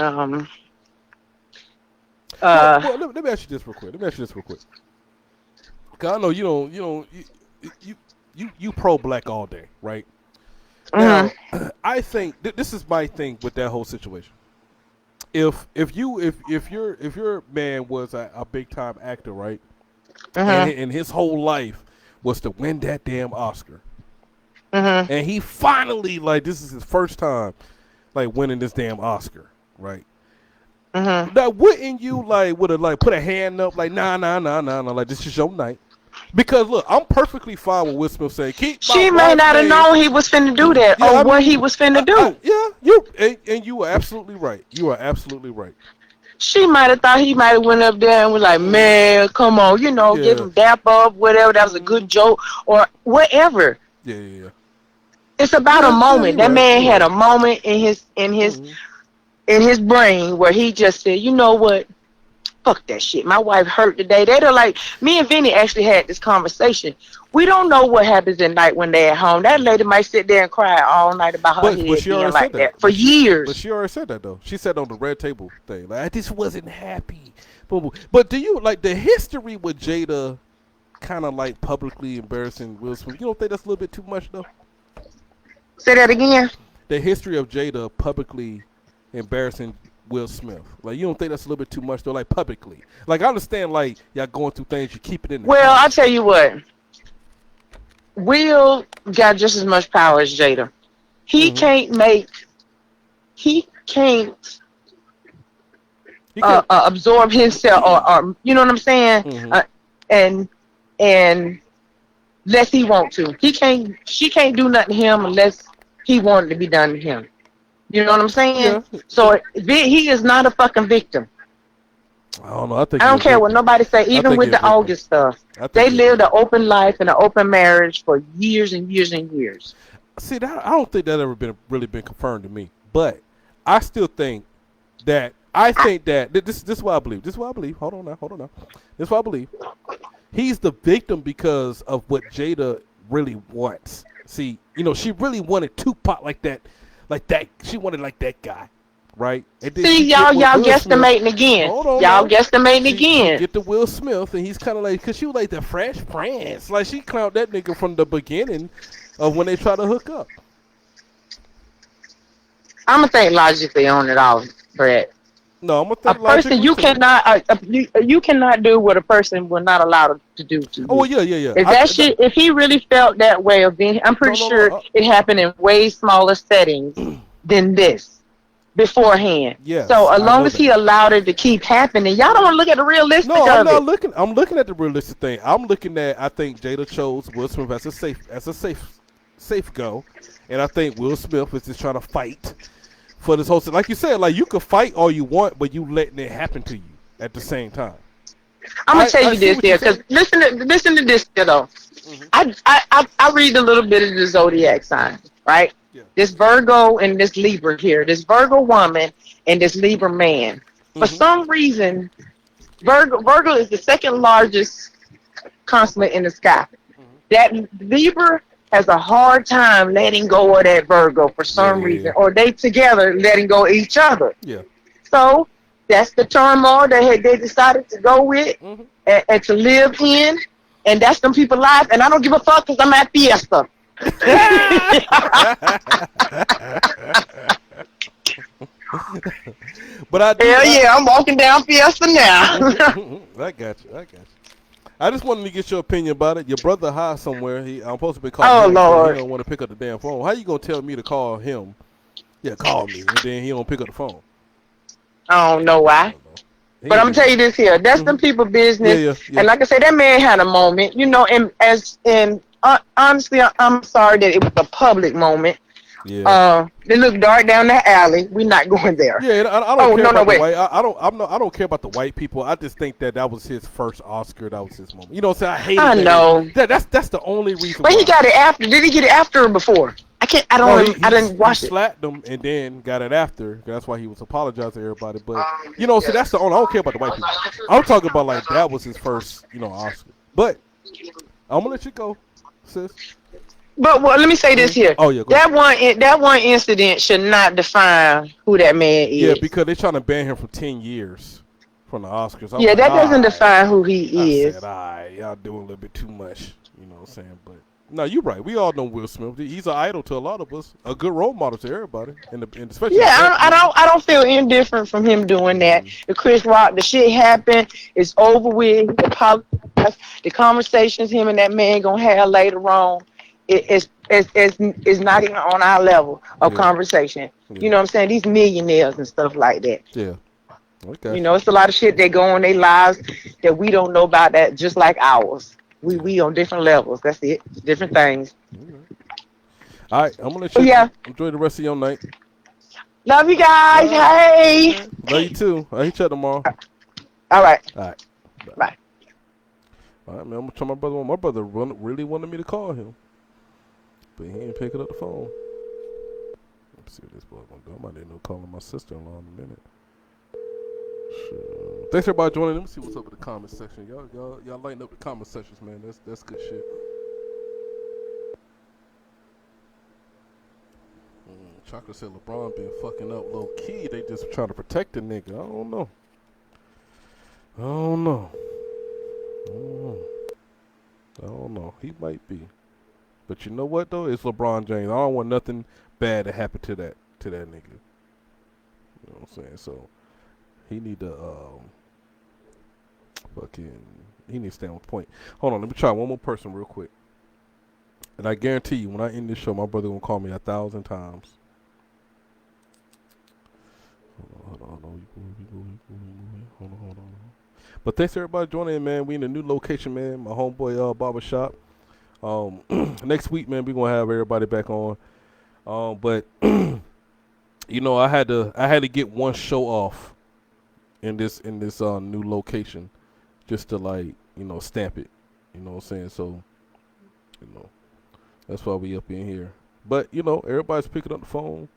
[SPEAKER 1] Let me ask you this real quick. Cause I know you pro black all day, right? Now, I think this is my thing with that whole situation. If your man was a big time actor, right, and his whole life was to win that damn Oscar, and he finally like this is his first time like winning this damn Oscar, right? Now, wouldn't you like would have like put a hand up like nah like this is your night? Because look, I'm perfectly fine with Will Smith saying keep.
[SPEAKER 4] She may not have known he was finna do that
[SPEAKER 1] Yeah,
[SPEAKER 4] or what he was finna do.
[SPEAKER 1] Yeah, you are absolutely right. You are absolutely right.
[SPEAKER 4] She might have thought he might have went up there and was like, man, come on, you know, give him dap up, whatever. That was a good joke or whatever.
[SPEAKER 1] Yeah.
[SPEAKER 4] It's about a moment. That man had a moment in his brain where he just said, you know what? Fuck that shit. My wife hurt today. They're like, me and Vinny actually had this conversation. We don't know what happens at night when they're at home. That lady might sit there and cry all night about her head being like that for years.
[SPEAKER 1] But she already said that though. She said on the red table thing, like I just wasn't happy. Boom. But do you like the history with Jada kind of like publicly embarrassing Will Smith? You don't think that's a little bit too much though?
[SPEAKER 4] Say that again.
[SPEAKER 1] The history of Jada publicly embarrassing Will Smith. Like, you don't think that's a little bit too much, though? Like, publicly. Like, I understand, like, y'all going through things, you keep it in the
[SPEAKER 4] Well, I'll tell you what. Will got just as much power as Jada. He can't absorb himself or you know what I'm saying? And unless he want to. She can't do nothing to him unless he wanted to be done to him. You know what I'm saying?
[SPEAKER 1] Yeah.
[SPEAKER 4] So he is not a fucking victim.
[SPEAKER 1] I don't know. I
[SPEAKER 4] don't care what nobody say. Even with the August stuff, they lived an open life and an open marriage for years and years and years.
[SPEAKER 1] See, that I don't think that ever really been confirmed to me. But I still think that this is what I believe. This is what I believe. Hold on now. This is what I believe. He's the victim because of what Jada really wants. See, you know, she really wanted Tupac like that. Like that, she wanted like that guy, right? And then
[SPEAKER 4] see, y'all guesstimating again. Y'all guesstimating again.
[SPEAKER 1] Get the Will Smith, and he's kind of like, cause she was like the Fresh Prince, like she clowned that nigga from the beginning of when they try to hook up.
[SPEAKER 4] I'm gonna think logically on it all, Brett.
[SPEAKER 1] No, I'm gonna think
[SPEAKER 4] logically. You cannot do what a person will not allow to do to you.
[SPEAKER 1] Oh yeah.
[SPEAKER 4] If he really felt that way, then I'm pretty sure it happened in way smaller settings than this beforehand.
[SPEAKER 1] Yeah.
[SPEAKER 4] So as long as he allowed it to keep happening, y'all don't want to look at the realistic.
[SPEAKER 1] No, I'm not looking. I'm looking at the realistic thing. I'm looking at. I think Jada chose Will Smith as a safe go, and I think Will Smith is just trying to fight for this whole thing. Like you said, like you could fight all you want, but you letting it happen to you at the same time.
[SPEAKER 4] I'm gonna tell you this here, because listen to this here though. I read a little bit of the zodiac sign, right? Yeah. This Virgo and this Libra here, this Virgo woman and this Libra man. For some reason,
[SPEAKER 6] Virgo is the second largest constellation in the sky. That Libra has a hard time letting go of that Virgo for some reason, or they together letting go of each other.
[SPEAKER 1] Yeah.
[SPEAKER 6] So that's the turmoil that they decided to go with and to live in, and that's them people life. And I don't give a fuck because I'm at Fiesta.
[SPEAKER 1] But I do.
[SPEAKER 6] Hell yeah, I'm walking down Fiesta now.
[SPEAKER 1] I got you. I just wanted to get your opinion about it. Your brother high somewhere. I'm supposed to be calling
[SPEAKER 6] Oh,
[SPEAKER 1] him.
[SPEAKER 6] Lord.
[SPEAKER 1] He don't want to pick up the damn phone. How you gonna tell me to call him? Yeah, call me, and then he don't pick up the phone.
[SPEAKER 6] I don't know why. But I'm gonna tell you this here. That's them people business.
[SPEAKER 1] Yeah.
[SPEAKER 6] And like I said, that man had a moment, and honestly, I'm sorry that it was a public moment.
[SPEAKER 1] Yeah.
[SPEAKER 6] They look dark down the alley. We're not going there.
[SPEAKER 1] Yeah, I don't care about
[SPEAKER 6] wait.
[SPEAKER 1] the white. I don't care about the white people. I just think that was his first Oscar. That was his moment. You know what I'm saying? I hate it.
[SPEAKER 6] I know.
[SPEAKER 1] That's the only reason.
[SPEAKER 6] But
[SPEAKER 1] why.
[SPEAKER 6] he got it after. Did he get it after or before? I didn't watch
[SPEAKER 1] he
[SPEAKER 6] it.
[SPEAKER 1] slapped him and then got it after. That's why he was apologizing to everybody. But so that's the only. I don't care about the white people. I'm talking about like that was his first, Oscar. But I'm gonna let you go, sis.
[SPEAKER 6] But let me say this here.
[SPEAKER 1] Oh yeah, go ahead.
[SPEAKER 6] That one incident should not define who that man is.
[SPEAKER 1] Yeah, because they're trying to ban him for 10 years from the Oscars.
[SPEAKER 6] That doesn't define who he is.
[SPEAKER 1] I said, y'all doing a little bit too much. You know what I'm saying? But no, you're right. We all know Will Smith. He's an idol to a lot of us, a good role model to everybody, and especially.
[SPEAKER 6] Yeah, I don't feel indifferent from him doing that. The Chris Rock, the shit happened. It's over with. He apologized. The conversations him and that man gonna have later on. It's not even on our level of conversation.
[SPEAKER 1] Yeah.
[SPEAKER 6] You know what I'm saying? These millionaires and stuff like that.
[SPEAKER 1] Yeah. Okay.
[SPEAKER 6] It's a lot of shit that go on their lives that we don't know about, that just like ours. We on different levels. That's it. Different things.
[SPEAKER 1] All right, I'm gonna let you enjoy the rest of your night.
[SPEAKER 6] Love you guys. Hey.
[SPEAKER 1] Love you too. I'll hit you up tomorrow.
[SPEAKER 6] All right.
[SPEAKER 1] Bye. All right, man. I'm gonna tell my brother. My brother really wanted me to call him, but he ain't picking up the phone. Let's see what this boy gonna do. I might end up calling my sister-in-law in a minute. Sure. Thanks everybody joining. Let me see what's up in the comment section. Y'all lighten up the comment sections, man. That's good shit. Chocolate said LeBron been fucking up low key. They just trying to protect the nigga. I don't know. He might be. But you know what though? It's LeBron James. I don't want nothing bad to happen to that nigga. You know what I'm saying? So he need to he needs to stay on point. Hold on, let me try one more person real quick. And I guarantee you, when I end this show, my brother gonna call me 1,000 times. Hold on. But thanks everybody joining in, man. We in a new location, man. My homeboy barbershop. Next week, man, we gonna have everybody back on. But I had to get one show off in this new location, just to stamp it. You know what I'm saying? So, that's why we up in here. But everybody's picking up the phone.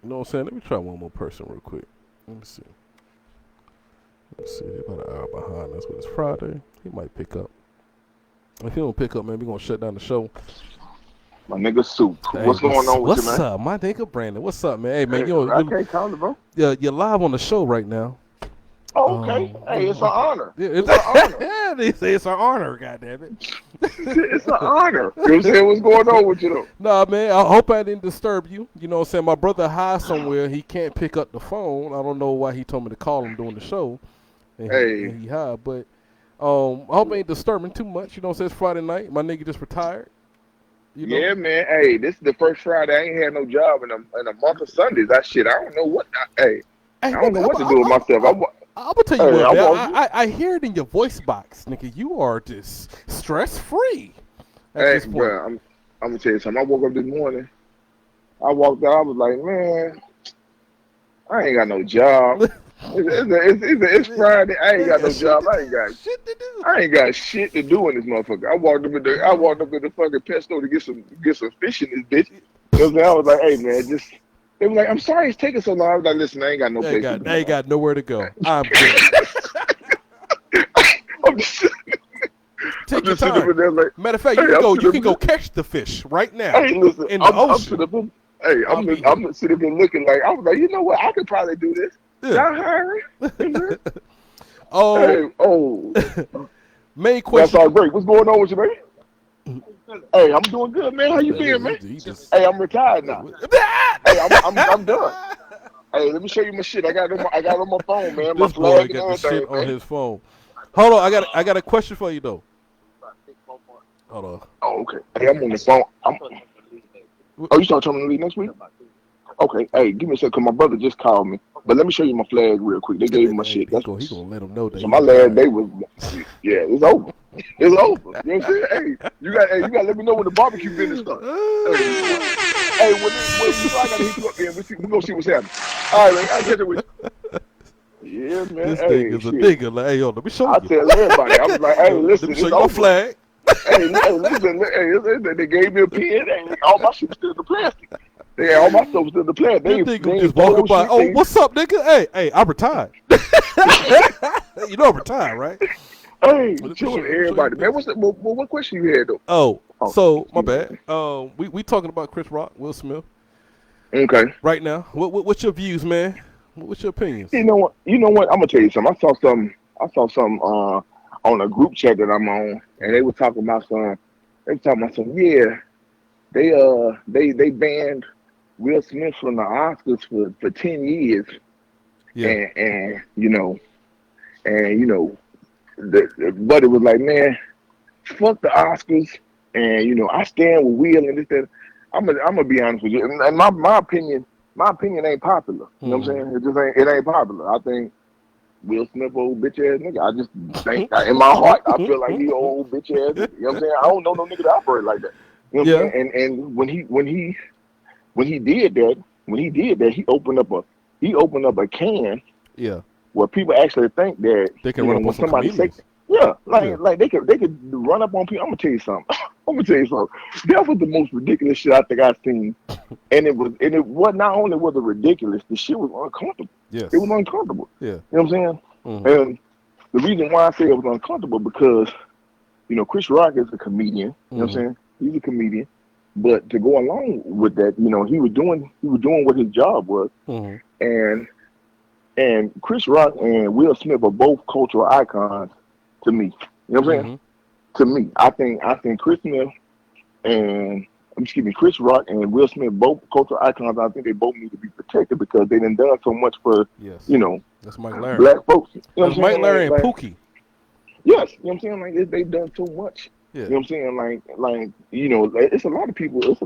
[SPEAKER 1] You know what I'm saying? Let me try one more person real quick. Let me see. They're about an hour behind us, but it's Friday. He might pick up. If he don't pick up, man, we gonna shut down the show.
[SPEAKER 7] My nigga Soup.
[SPEAKER 1] Hey,
[SPEAKER 7] what's going on with you, man?
[SPEAKER 1] What's up, my nigga Brandon? What's up, man? Hey, man,
[SPEAKER 7] I can't count it, bro.
[SPEAKER 1] You're live on the show right now.
[SPEAKER 7] Oh, okay. Hey, it's an honor.
[SPEAKER 1] It's an honor. Yeah, they say it's an honor, goddammit.
[SPEAKER 7] It's an honor. You know what I'm saying? What's going on with you, though?
[SPEAKER 1] Nah, man, I hope I didn't disturb you. You know what I'm saying? My brother high somewhere. He can't pick up the phone. I don't know why he told me to call him during the show. And he high, but I hope I ain't disturbing too much. You know what I'm saying? It's Friday night. My nigga just retired.
[SPEAKER 7] Yeah, man. Hey, this is the first Friday I ain't had no job in a month of Sundays. I don't know what. I don't know what to do with myself.
[SPEAKER 1] I'm gonna tell you what, man. I hear it in your voice box, nigga. You are just stress free.
[SPEAKER 7] Hey, bro, I'm gonna tell you something. I woke up this morning. I walked out. I was like, man, I ain't got no job. It's Friday. I ain't got no job. I ain't got shit to do. I ain't got shit to do in this motherfucker. I walked up in the fucking pet store to get some fish in this bitch. You know what I'm saying? I was like, hey man, They were like, I'm sorry it's taking so long. I was like, listen, I ain't got no place to be.
[SPEAKER 1] They ain't got nowhere to go. I'm good.
[SPEAKER 7] I'm just,
[SPEAKER 1] Take
[SPEAKER 7] I'm
[SPEAKER 1] your
[SPEAKER 7] just sitting over
[SPEAKER 1] time.
[SPEAKER 7] there like,
[SPEAKER 1] Matter of fact,
[SPEAKER 7] hey,
[SPEAKER 1] you can go catch the fish right now
[SPEAKER 7] hey, listen,
[SPEAKER 1] in the
[SPEAKER 7] I'm
[SPEAKER 1] ocean.
[SPEAKER 7] sitting up, hey, I'm sitting there looking like, I was like, you know what? I could probably do this.
[SPEAKER 1] Yeah.
[SPEAKER 7] Y'all hiring?
[SPEAKER 1] Oh,
[SPEAKER 7] Hey, oh,
[SPEAKER 1] main
[SPEAKER 7] that's
[SPEAKER 1] question.
[SPEAKER 7] all great. What's going on with you, baby? Hey, I'm doing good, man. How you been, man?
[SPEAKER 1] He just-
[SPEAKER 7] Hey, I'm retired now. Hey, I'm done. Hey, let me show you my shit. I got it on my phone, man. My
[SPEAKER 1] This boy
[SPEAKER 7] flag and
[SPEAKER 1] got the
[SPEAKER 7] everything,
[SPEAKER 1] shit on
[SPEAKER 7] man.
[SPEAKER 1] his phone. Hold on, I got a question for you though. Hold on.
[SPEAKER 7] Oh, okay. Hey, I'm on the phone. Oh, you start telling me to leave next week? Okay. Hey, give me a second, cause my brother just called me. But let me show you my flag real quick. They gave me my shit.
[SPEAKER 1] He gonna let him know that.
[SPEAKER 7] So my last day was, yeah, it's over. It's over. You know what I'm saying? Hey, you got to let me know when the barbecue business starts. Hey, when you know I gotta hit you up there. We gonna see what's happening. All right, man. I'll catch it with you. Yeah, man.
[SPEAKER 1] This
[SPEAKER 7] hey,
[SPEAKER 1] nigga's a
[SPEAKER 7] shit.
[SPEAKER 1] nigga. Like, hey, yo, let me show
[SPEAKER 7] I
[SPEAKER 1] you.
[SPEAKER 7] tell everybody. I was like, hey, listen,
[SPEAKER 1] let me show
[SPEAKER 7] it's
[SPEAKER 1] you my
[SPEAKER 7] over.
[SPEAKER 1] flag.
[SPEAKER 7] Hey, listen, hey, they gave me a pen. And all my shit was still in the plastic. Yeah, all my stuff was still in the plastic.
[SPEAKER 1] This nigga just walking by. Oh, what's up, nigga? Hey, I'm retired. You know I'm retired, right?
[SPEAKER 7] Hey, chilling everybody, man. What question you had though?
[SPEAKER 1] Oh, so my bad. We talking about Chris Rock, Will Smith.
[SPEAKER 7] Okay.
[SPEAKER 1] Right now, what's your views, man? What's your opinions?
[SPEAKER 7] You know what? I'm gonna tell you something. I saw some on a group chat that I'm on, and they were talking about some. They were talking about some. Yeah, they banned Will Smith from the Oscars for 10 years.
[SPEAKER 1] Yeah.
[SPEAKER 7] And you know, but it was like, man, fuck the Oscars, and I stand with Will and this that. I'm gonna be honest with you, and my opinion ain't popular. You know what I'm saying? It ain't popular. I think Will Smith old bitch ass nigga. I just think in my heart I feel like he old bitch ass nigga. You know what I'm saying? I don't know no nigga that operate like that. You know what I'm saying? And when he did that, he opened up a can.
[SPEAKER 1] Yeah.
[SPEAKER 7] Where people actually think that
[SPEAKER 1] they can run up on somebody say,
[SPEAKER 7] like they could run up on people. I'm gonna tell you something. That was the most ridiculous shit I think I've seen, and it was not only was it ridiculous, the shit was uncomfortable.
[SPEAKER 1] Yes,
[SPEAKER 7] it was uncomfortable.
[SPEAKER 1] Yeah,
[SPEAKER 7] you know what I'm saying.
[SPEAKER 1] Mm-hmm.
[SPEAKER 7] And the reason why I say it was uncomfortable because Chris Rock is a comedian. You know what I'm saying? He's a comedian, but to go along with that, he was doing what his job was, and Chris Rock and Will Smith are both cultural icons to me. You know what I'm saying? To me, I think Chris Rock and Will Smith both cultural icons. I think they both need to be protected because they done so much for
[SPEAKER 1] that's Mike Larry.
[SPEAKER 7] Black folks.
[SPEAKER 1] That's Mike Larry and Pookey.
[SPEAKER 7] Yes, you know what I'm saying? Like they've done so much.
[SPEAKER 1] Yeah.
[SPEAKER 7] You know what I'm saying? Like it's a lot of people. That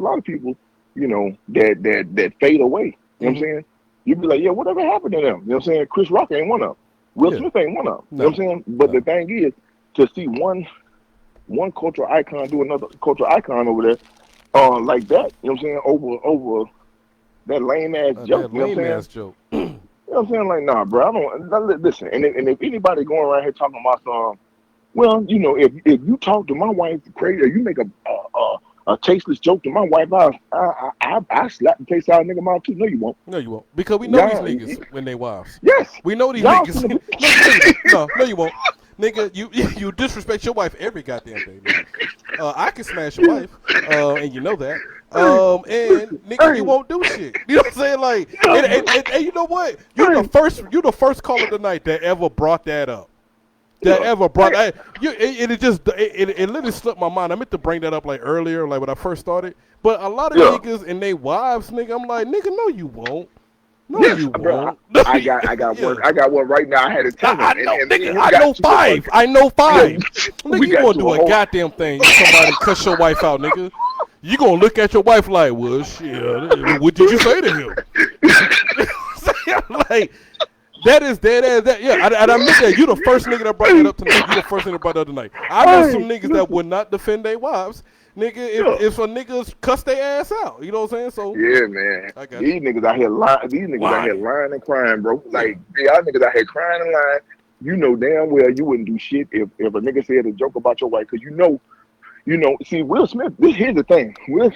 [SPEAKER 7] fade away. You know what I'm saying? You'd be like, yeah, whatever happened to them? You know what I'm saying? Chris Rock ain't one of them. Will Smith ain't one of them. You know what I'm saying? But the thing is, to see one cultural icon do another cultural icon over there, like that, you know what I'm saying? Over that lame ass joke.
[SPEAKER 1] That lame ass joke.
[SPEAKER 7] You know what I'm saying? Like, nah, bro, I don't listen. And if anybody going around here talking about some, well, if you talk to my wife crazy, or you make a tasteless joke to my wife, I slap the taste out of nigga mouth too. No, you won't.
[SPEAKER 1] No, you won't. Because we know these niggas when they wives.
[SPEAKER 7] Yes.
[SPEAKER 1] We know these niggas. No, you won't. Nigga, you disrespect your wife every goddamn day. Nigga. I can smash your wife, and you know that. And nigga, you won't do shit. You know what I'm saying? Like, and you know what? You're the first caller tonight that ever brought that up. It literally slipped my mind. I meant to bring that up like earlier, like when I first started. But a lot of niggas and they wives, nigga, I'm like, nigga, no, you won't. No, you won't.
[SPEAKER 7] I got one. I got one right now. I had to tell him.
[SPEAKER 1] I know, nigga. I know five. Nigga, you gonna do a goddamn thing. Somebody cuss your wife out, nigga. You gonna look at your wife like, well, shit. What did you say to him? Like. That is dead ass. That and I admit that you the first nigga that brought that up tonight. You the first nigga that brought that up tonight. I know some niggas that would not defend their wives, nigga. If a niggas cuss their ass out, you know what I'm saying? So
[SPEAKER 7] yeah, man. These niggas out here lying. These niggas out here lying and crying, bro. Like y'all niggas out here crying and lying. You know damn well you wouldn't do shit if a nigga said a joke about your wife, because you know. See, Will Smith. Here's the thing. Will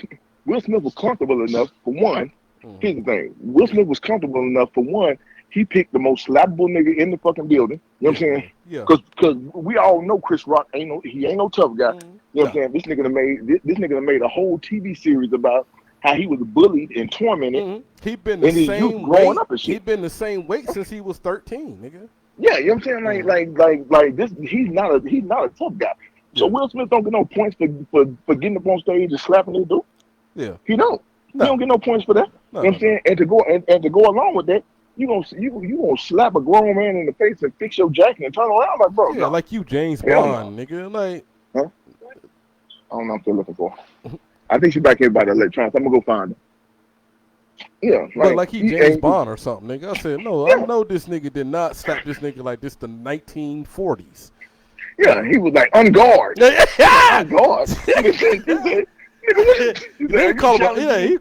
[SPEAKER 7] Smith was comfortable enough for one. Here's the thing. Will Smith was comfortable enough, for one, he picked the most slappable nigga in the fucking building. You know what I'm saying?
[SPEAKER 1] Yeah.
[SPEAKER 7] Because we all know Chris Rock ain't no tough guy. You know what I'm saying? This nigga done made a whole TV series about how he was bullied and tormented.
[SPEAKER 1] He been the
[SPEAKER 7] his
[SPEAKER 1] same
[SPEAKER 7] youth
[SPEAKER 1] weight.
[SPEAKER 7] growing up and shit.
[SPEAKER 1] He been the same weight since he was 13, nigga.
[SPEAKER 7] Yeah, you know what I'm saying? Like this, he's not a tough guy. So Will Smith don't get no points for getting up on stage and slapping this dude.
[SPEAKER 1] Yeah.
[SPEAKER 7] He don't.
[SPEAKER 1] No.
[SPEAKER 7] He don't get no points for that.
[SPEAKER 1] No.
[SPEAKER 7] You know what I'm saying? And to go along with that, you gonna slap a grown man in the face and fix your jacket and turn around like, bro.
[SPEAKER 1] Yeah,
[SPEAKER 7] no.
[SPEAKER 1] like you James
[SPEAKER 7] Hell
[SPEAKER 1] Bond, nigga. Like,
[SPEAKER 7] huh? I don't know what I'm still looking for. I think she's back here by the electronics. I'm gonna go find her. Yeah,
[SPEAKER 1] like he James Bond or something, nigga. I said, no, I know this nigga did not slap this nigga like this the 1940s.
[SPEAKER 7] Yeah, he was like, on guard. On guard.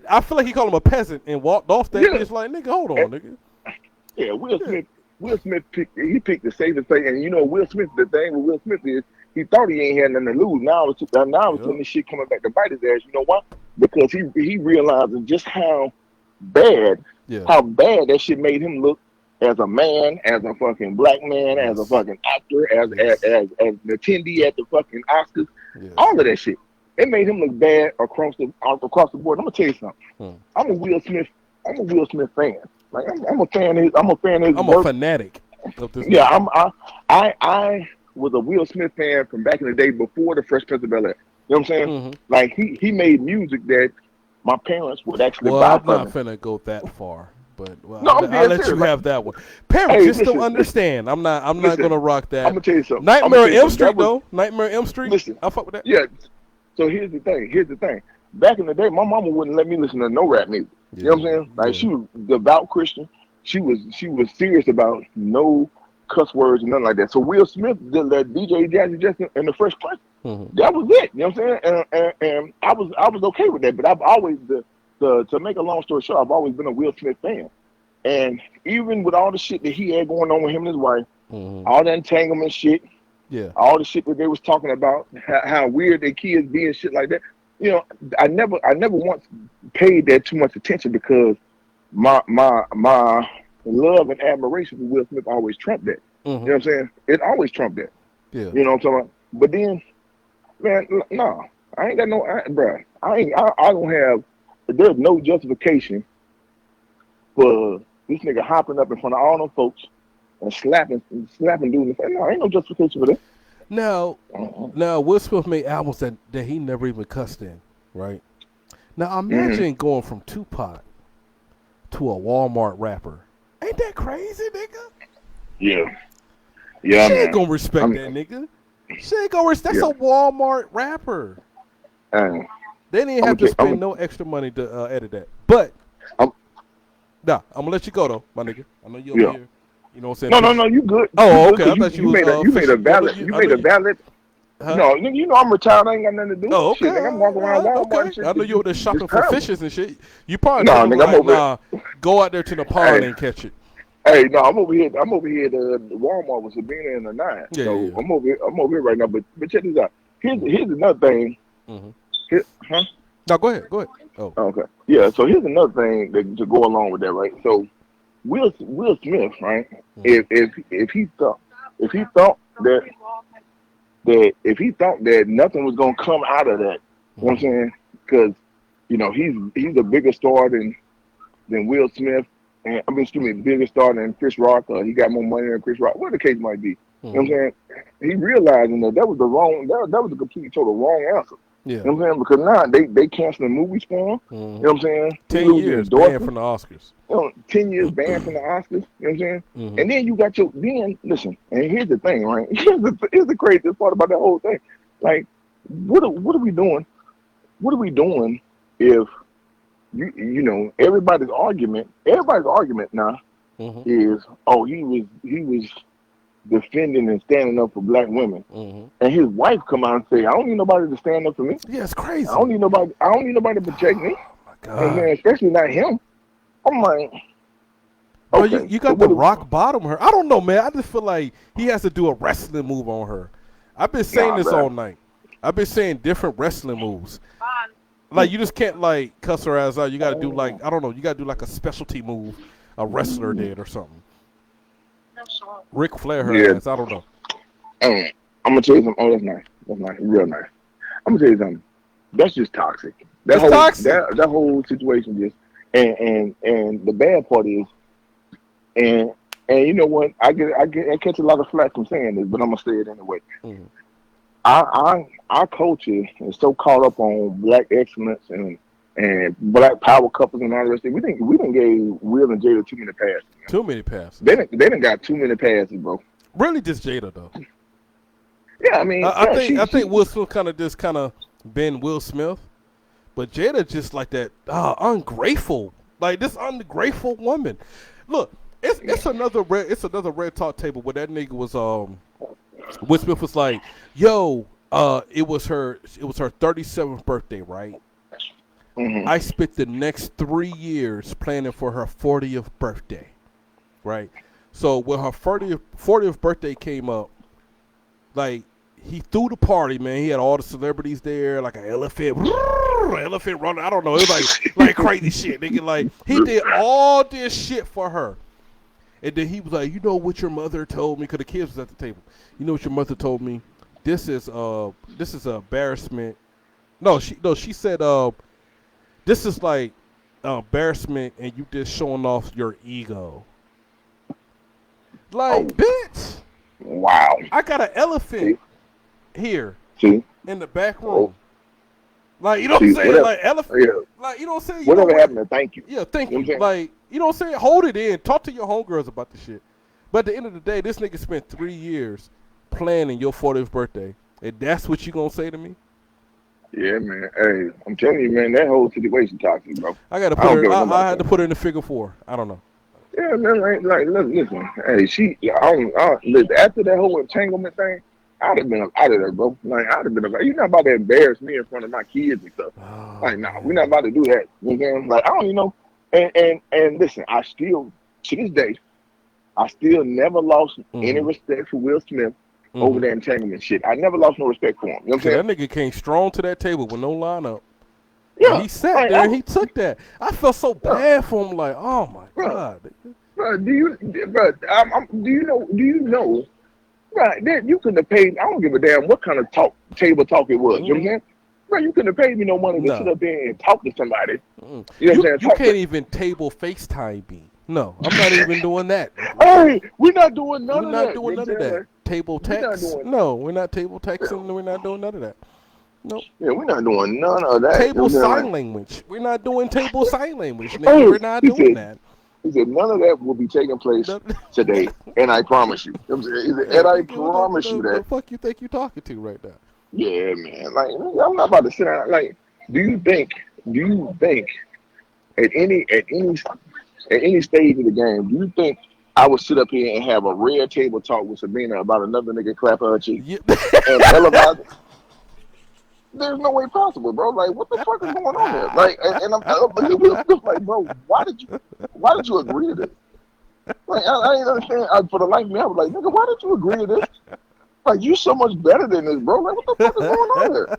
[SPEAKER 1] I feel like he called him a peasant and walked off that bitch like, nigga, hold on, nigga.
[SPEAKER 7] Yeah, Will Smith picked the safest thing, and you know Will Smith. The thing with Will Smith is he thought he ain't had nothing to lose. Now it's when this shit coming back to bite his ass. You know why? Because he realizing just how bad that shit made him look as a man, as a fucking black man, as a fucking actor, as an attendee at the fucking Oscars, all of that shit. It made him look bad across the board. I'm gonna tell you something. I'm a Will Smith fan. Like I'm a fan of his. I'm a
[SPEAKER 1] fanatic of this.
[SPEAKER 7] Yeah, I was a Will Smith fan from back in the day before the Fresh Prince of Bel-Air. You know what I'm saying? Like he made music that my parents would actually buy.
[SPEAKER 1] I'm not finna go that far, but
[SPEAKER 7] I'll
[SPEAKER 1] let you have that one. Parents just don't understand. I'm not gonna rock that.
[SPEAKER 7] I'm gonna tell you something.
[SPEAKER 1] Nightmare on Elm Street though. Nightmare on Elm Street.
[SPEAKER 7] Listen,
[SPEAKER 1] I fuck with that.
[SPEAKER 7] Yeah. So here's the thing. Back in the day, my mama wouldn't let me listen to no rap music. You know what I'm saying? Like she was devout Christian. She was serious about no cuss words and nothing like that. So Will Smith did that DJ Jazzy Jeff and the Fresh Prince. That was it. You know what I'm saying? And I was okay with that. But I've always to make a long story short, I've always been a Will Smith fan. And even with all the shit that he had going on with him and his wife, all the entanglement shit, all the shit that they was talking about, how weird their kids be and shit like that. You know, I never once paid that too much attention because my love and admiration for Will Smith always trumped that. You know what I'm saying? It always trumped that.
[SPEAKER 1] Yeah.
[SPEAKER 7] You know what I'm talking about? But then, man, no, I ain't got no, bruh. I don't have. There's no justification for this nigga hopping up in front of all them folks and slapping dudes in the face. No, ain't no justification for that.
[SPEAKER 1] Now, Will Smith made albums that he never even cussed in, right? Now, imagine going from Tupac to a Walmart rapper. Ain't that crazy, nigga?
[SPEAKER 7] Yeah.
[SPEAKER 1] She ain't gonna respect that nigga. She ain't gonna respect. That's a Walmart rapper. They didn't have to spend no extra money to edit that. But, I'm gonna let you go, though, my nigga. I know you're here. You know what I'm saying?
[SPEAKER 7] No, you good.
[SPEAKER 1] Oh,
[SPEAKER 7] you
[SPEAKER 1] okay.
[SPEAKER 7] Good.
[SPEAKER 1] I thought
[SPEAKER 7] you made a valid. You made a valid.
[SPEAKER 1] Huh?
[SPEAKER 7] No, nigga, you know I'm retired. I ain't got nothing to do.
[SPEAKER 1] Oh, okay.
[SPEAKER 7] Shit, nigga, I'm walking around Walmart and shit.
[SPEAKER 1] I know you were there shopping for fishes and shit. You probably go out there to the pond and catch it.
[SPEAKER 7] Hey, no, I'm over here. The Walmart with Sabina and the 9.
[SPEAKER 1] Yeah,
[SPEAKER 7] so
[SPEAKER 1] yeah.
[SPEAKER 7] I'm over here right now. But check this out. Here's another thing.
[SPEAKER 1] No, go ahead. Oh,
[SPEAKER 7] okay. Yeah. So here's another thing to go along with that, right? So Will Smith, right? If he thought that nothing was gonna come out of that, you know what I'm saying? Because you know he's a bigger star than Will Smith, and bigger star than Chris Rock. He got more money than Chris Rock. Whatever the case might be, you know what I'm saying? He realizing that was a completely total wrong answer.
[SPEAKER 1] Yeah.
[SPEAKER 7] You know what I'm saying? Because now they canceling movies for him. You know what I'm saying?
[SPEAKER 1] 10 years banned from the Oscars.
[SPEAKER 7] 10 years banned from the Oscars. You know what I'm saying? And then you got listen, and here's the thing, right? Here's the craziest part about that whole thing. Like, what are we doing? What are we doing if you know everybody's argument now is, oh, he was defending and standing up for black women, and his wife come out and say, I don't need nobody to stand up for me.
[SPEAKER 1] Yeah, it's crazy.
[SPEAKER 7] I don't need nobody to protect me.
[SPEAKER 1] Oh my God.
[SPEAKER 7] And especially not him. I'm like,
[SPEAKER 1] bro,
[SPEAKER 7] okay,
[SPEAKER 1] you got to rock bottom her. I don't know, man. I just feel like he has to do a wrestling move on her. I've been saying this all night. I've been saying different wrestling moves. Like you just can't like cuss her ass out. You gotta do like I don't know. You gotta do like a specialty move, a wrestler did or something. Ric Flair her ass. I don't know.
[SPEAKER 7] I'm gonna tell you something. Oh, that's nice. That's nice. Real nice. I'm gonna tell you something. That's just toxic. That
[SPEAKER 1] It's toxic.
[SPEAKER 7] That whole situation just and the bad part is and you know what? I catch a lot of flack from saying this, but I'm gonna say it anyway.
[SPEAKER 1] Mm-hmm.
[SPEAKER 7] Our culture is so caught up on black excellence and black power couples and all the rest of it. We didn't gave Will and Jada too many passes. Man.
[SPEAKER 1] Too many passes.
[SPEAKER 7] They didn't got too many passes, bro.
[SPEAKER 1] Really, just Jada though.
[SPEAKER 7] Yeah, I mean,
[SPEAKER 1] I think Will Smith kind of been Will Smith, but Jada just like that ungrateful, like this ungrateful woman. Look, it's another red talk table where that nigga was Will Smith was like, yo, it was her 37th birthday, right?
[SPEAKER 7] Mm-hmm.
[SPEAKER 1] I spent the next 3 years planning for her 40th birthday, right? So when her 40th birthday came up, like he threw the party, man. He had all the celebrities there, like an elephant running. I don't know. It was like crazy shit, nigga. Like he did all this shit for her, and then he was like, you know what your mother told me? Because the kids was at the table. You know what your mother told me? This is an embarrassment. No, she said this is like embarrassment, and you just showing off your ego. Like, bitch.
[SPEAKER 7] Wow.
[SPEAKER 1] I got an elephant here
[SPEAKER 7] See?
[SPEAKER 1] in the back room. Like, you know what I'm saying?
[SPEAKER 7] Whatever,
[SPEAKER 1] like, elephant.
[SPEAKER 7] yeah.
[SPEAKER 1] Like, you know what I'm saying?
[SPEAKER 7] Whatever happened to thank you?
[SPEAKER 1] Yeah, thank
[SPEAKER 7] You know what I'm
[SPEAKER 1] you.
[SPEAKER 7] saying?
[SPEAKER 1] Like, you know what I'm saying? Hold it in. Talk to your homegirls about the shit. But at the end of the day, this nigga spent 3 years planning your 40th birthday. And that's what you gonna say to me?
[SPEAKER 7] Yeah, man. Hey, I'm telling you, man, that whole situation toxic, bro.
[SPEAKER 1] I gotta put her. I had to put her in the figure 4. I don't know.
[SPEAKER 7] Yeah, man. Like listen. Hey, listen, after that whole entanglement thing, I'd have been up out of there, bro. Like, I'd have been like, you're not about to embarrass me in front of my kids and stuff.
[SPEAKER 1] Oh,
[SPEAKER 7] like, nah, we're not about to do that. You know what I'm saying? Like, I don't even know. And listen, I still, to this day, I still never lost any respect for Will Smith over that entanglement shit. I never lost no respect for him. You know what I'm saying?
[SPEAKER 1] That nigga came strong to that table with no lineup.
[SPEAKER 7] Yeah.
[SPEAKER 1] And he sat there and he took that. I felt so bad for him. Like, oh my god.
[SPEAKER 7] Bro, do you know? Right, then you couldn't have paid. I don't give a damn what kind of table talk it was. You know what I'm saying? Bro, you couldn't have paid me no money to sit up there and talk to somebody. You know what I'm saying?
[SPEAKER 1] You can't even table FaceTime me. No, I'm not even doing that.
[SPEAKER 7] Hey, we're not doing none of that.
[SPEAKER 1] We're not doing none of that. Table text? No, we're not table texting. We're not doing none of that. Nope.
[SPEAKER 7] Yeah, we're not doing none of that.
[SPEAKER 1] Table sign language. We're not doing table sign language, nigga. We're not doing that.
[SPEAKER 7] He said none of that will be taking place today, and I promise you. You know what I'm saying? He said, and I promise you that.
[SPEAKER 1] The fuck you think you talking to right now?
[SPEAKER 7] Yeah, man. Like, I'm not about to sit down. Like, do you think at any stage of the game, do you think I would sit up here and have a red table talk with Sabina about another nigga clapping her cheek and televise it? There's no way possible, bro. Like, what the fuck is going on here? Like, and I'm like, bro, why did you agree to this? Like, I didn't understand. For the life of me, I was like, nigga, why did you agree to this? Like, you so much better than this, bro. Like, what the fuck is going on here?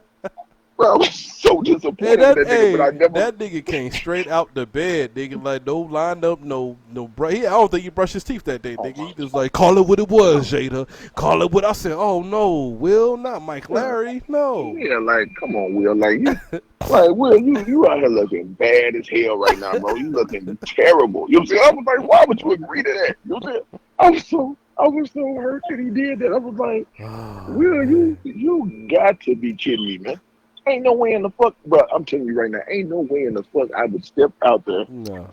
[SPEAKER 7] Bro, I was so disappointed in that nigga, but I never.
[SPEAKER 1] That nigga came straight out the bed, nigga. Like, no lined up, no. I don't think he brushed his teeth that day, nigga. He just like, call it what it was, Jada. Call it what I said. Oh no, Will, not Mike Larry, no.
[SPEAKER 7] Yeah, like, come on, Will. Like, Will, you out here looking bad as hell right now, bro. You looking terrible. You know what I'm saying? I was like, why would you agree to that? You know what I'm saying? I was so hurt that he did that. I was like, Will, you got to be kidding me, man. Ain't no way in the fuck, bro. I'm telling you right now, ain't no way in the fuck I would step out there.
[SPEAKER 1] No.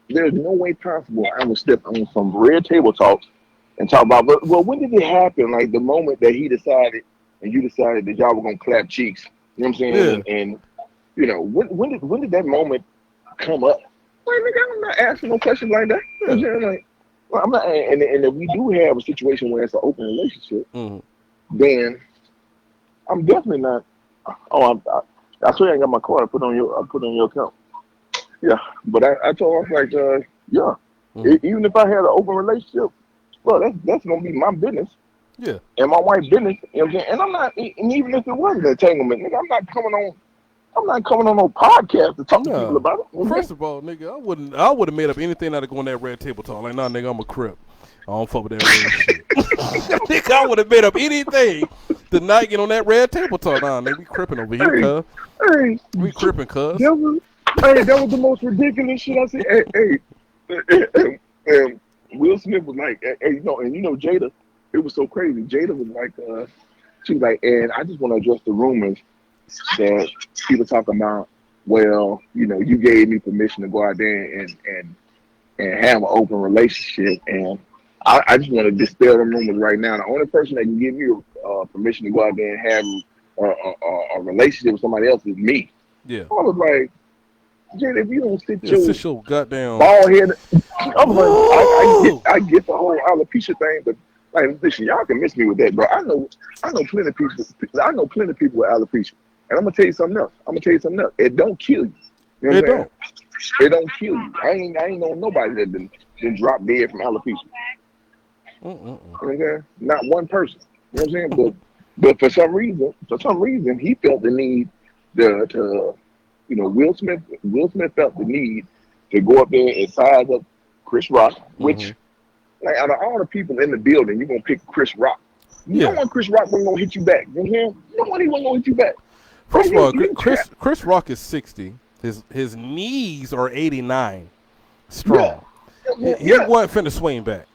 [SPEAKER 7] There's no way possible I would step on some red table talk and talk about, well, when did it happen? Like the moment that he decided and you decided that y'all were going to clap cheeks. You know what I'm saying?
[SPEAKER 1] Yeah.
[SPEAKER 7] And you know, when did that moment come up? Like, nigga, I'm not asking no questions like that. You know what I'm saying? Like, well, I'm not, and if we do have a situation where it's an open relationship, then I'm definitely not. Oh, I swear I ain't got my card. I put on your account. Yeah, but I told him, I was like, even if I had an open relationship, well, that's gonna be my business.
[SPEAKER 1] Yeah.
[SPEAKER 7] And my wife's business. You know what I'm saying? And I'm not. And even if it was an entanglement, nigga, I'm not coming on I'm not coming on no podcast to talk to people
[SPEAKER 1] No.
[SPEAKER 7] about it.
[SPEAKER 1] Well, first of all, nigga, I would have made up anything that'd go on that red table talk. Like, nah, nigga, I'm a crip. I don't fuck with that red shit. Nigga, I would have made up anything to not get on that red table talk. Nah, nigga, we cripping over here, cuz.
[SPEAKER 7] Hey,
[SPEAKER 1] We cripping, cuz.
[SPEAKER 7] that was the most ridiculous shit I see. Hey, Will Smith was like, hey, and you know Jada, it was so crazy. Jada was like, she was like, and I just want to address the rumors that people talking about. Well, you know, you gave me permission to go out there and have an open relationship, and I just want to dispel the rumors right now. The only person that can give you permission to go out there and have a relationship with somebody else is me.
[SPEAKER 1] Yeah.
[SPEAKER 7] I was like, Jada, if you don't sit
[SPEAKER 1] your goddamn
[SPEAKER 7] bald head, I'm like, I get the whole alopecia thing, but like, listen, y'all can miss me with that, bro. I know plenty of people. I know plenty of people with alopecia, and I'm gonna tell you something else. It don't kill you. You know what I'm saying? It don't kill you. I ain't know nobody that done drop dead from alopecia. You know what I'm saying? Not one person. You know what I'm saying? But for some reason, he felt the need to Will Smith felt the need to go up there and size up Chris Rock, which, like, out of all the people in the building, you're gonna pick Chris Rock. You don't want Chris Rock wasn't gonna hit you back. You know what I'm saying? You don't want he wasn't gonna hit you back.
[SPEAKER 1] First of all, Chris Rock is 60. His knees are 89 strong. He wasn't finna swing back.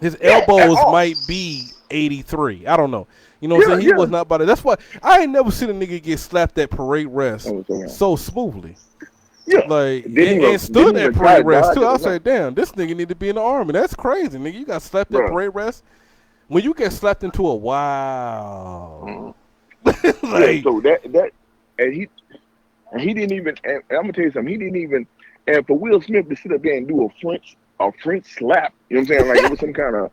[SPEAKER 1] His elbows might be 83. I don't know. You know what I'm saying? He was not about it. That's why I ain't never seen a nigga get slapped at parade rest so smoothly.
[SPEAKER 7] Yeah.
[SPEAKER 1] Like, and stood at parade rest too. I was like, damn, this nigga need to be in the army. That's crazy, nigga. You got slapped at parade rest? When you get slapped into a wow.
[SPEAKER 7] Like, so that and he didn't even, and I'm gonna tell you something, he didn't even, and for Will Smith to sit up there and do a French slap, you know what I'm saying? Like, it was some kind of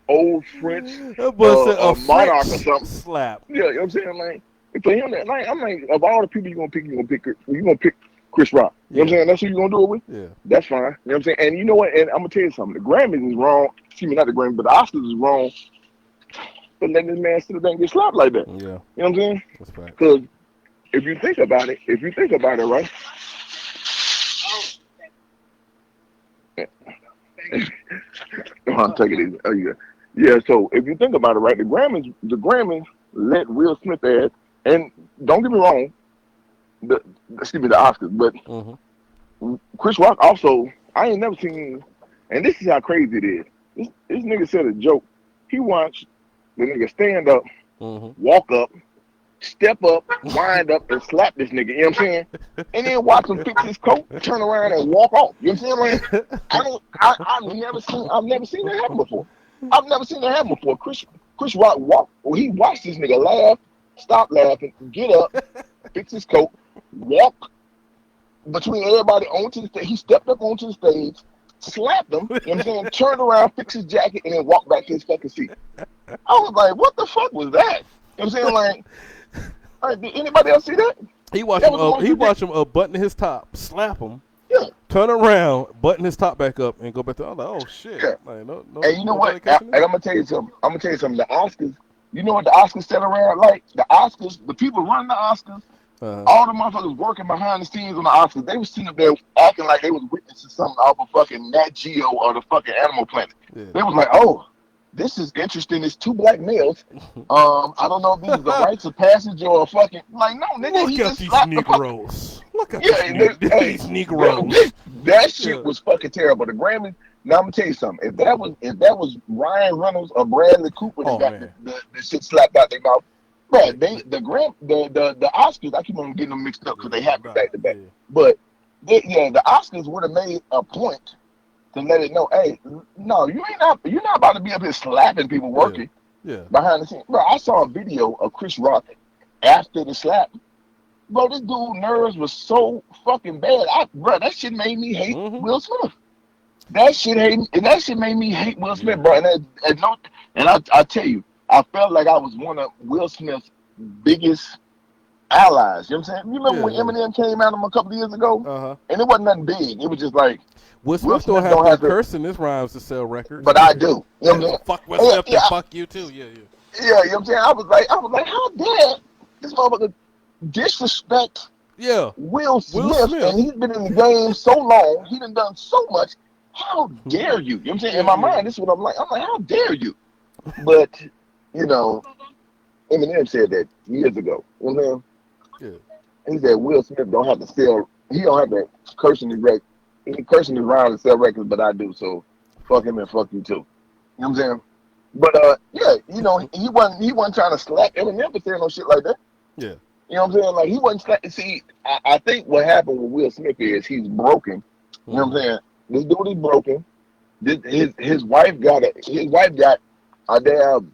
[SPEAKER 7] old French monarch or something.
[SPEAKER 1] Slap.
[SPEAKER 7] Yeah, you know what I'm saying? Like, for him, like, I'm like, of all the people you're gonna pick Chris Rock. You know what I'm saying? That's who you're gonna do it with?
[SPEAKER 1] Yeah.
[SPEAKER 7] That's fine. You know what I'm saying? And you know what? And I'm gonna tell you something. The Grammys is wrong. Excuse me, not the Grammys, but the Oscars is wrong for letting this man sit there and get slapped like that.
[SPEAKER 1] Yeah.
[SPEAKER 7] You know what I'm saying?
[SPEAKER 1] That's right.
[SPEAKER 7] Because if you think about it, right? I'll take it easy. Oh, yeah. Yeah, so if you think about it, right, the Grammys let Will Smith add, and don't get me wrong, the Oscars, but Chris Rock also, I ain't never seen, and this is how crazy it is. This nigga said a joke. He watched the nigga stand up, walk up, step up, wind up, and slap this nigga, you know what I'm saying? And then watch him fix his coat, turn around and walk off. You know what I'm saying? Like, I've never seen that happen before. Chris Rock he watched this nigga laugh, stop laughing, get up, fix his coat, walk between everybody onto the stage. He stepped up onto the stage, slapped them, you know what I'm saying? Turned around, fixed his jacket, and then walked back to his fucking seat. I was like, what the fuck was that? You know what I'm saying? Like, did anybody else see that?
[SPEAKER 1] He watched him button his top, slap him, turn around, button his top back up, and go back to. I was like, oh shit!
[SPEAKER 7] Yeah.
[SPEAKER 1] Like, no,
[SPEAKER 7] and you know what? And I'm gonna tell you something. The Oscars. You know what the Oscars set around like? The Oscars. The people running the Oscars. All the motherfuckers working behind the scenes on the Oscars. They was sitting up there acting like they was witnessing something off of fucking Nat Geo or the fucking Animal Planet. Yeah. They was like, oh, this is interesting. It's two black males. I don't know if this is the rites of passage or a fucking, like, no, nigga.
[SPEAKER 1] Look at these Negroes. Look at these Negroes.
[SPEAKER 7] That shit was fucking terrible. The Grammys. Now I'm gonna tell you something. If that was Ryan Reynolds or Bradley Cooper that got the shit slapped out their mouth, bro, the Oscars, I keep on getting them mixed up because they happen back to back. But the Oscars would have made a point to let it know, hey, no, you're not about to be up here slapping people working behind the scenes. Bro, I saw a video of Chris Rock after the slap. Bro, this dude's nerves was so fucking bad. Bro, that shit made me hate Will Smith. That shit made me hate Will Smith, bro. And I tell you, I felt like I was one of Will Smith's biggest allies. You know what I'm saying? You remember when Eminem came at him a couple of years ago? And it wasn't nothing big. It was just like,
[SPEAKER 1] Will Smith don't have to curse in his rhymes to sell records.
[SPEAKER 7] But I do. You know what I'm saying?
[SPEAKER 1] Fuck Will Smith and fuck you too. Yeah.
[SPEAKER 7] Yeah, you know what I'm saying? I was like, how dare this motherfucker disrespect
[SPEAKER 1] Yeah.
[SPEAKER 7] Will Smith,
[SPEAKER 1] Smith.
[SPEAKER 7] and he's been in the game so long, he done so much. How dare you? You know what I'm saying? In my mind, this is what I'm like. I'm like, how dare you? But, you know, Eminem said that years ago. You know what I'm saying?
[SPEAKER 1] Yeah.
[SPEAKER 7] He said Will Smith don't have to sell, he don't have to curse in his record. He cursing his round and sell records, but I do, so fuck him and fuck you too. You know what I'm saying? But yeah, you know, he wasn't trying to slap Eminem for saying no shit like that.
[SPEAKER 1] Yeah.
[SPEAKER 7] You know what I'm saying? Like he wasn't see, I think what happened with Will Smith is he's broken. You know what I'm saying? This dude is broken. His wife got a damn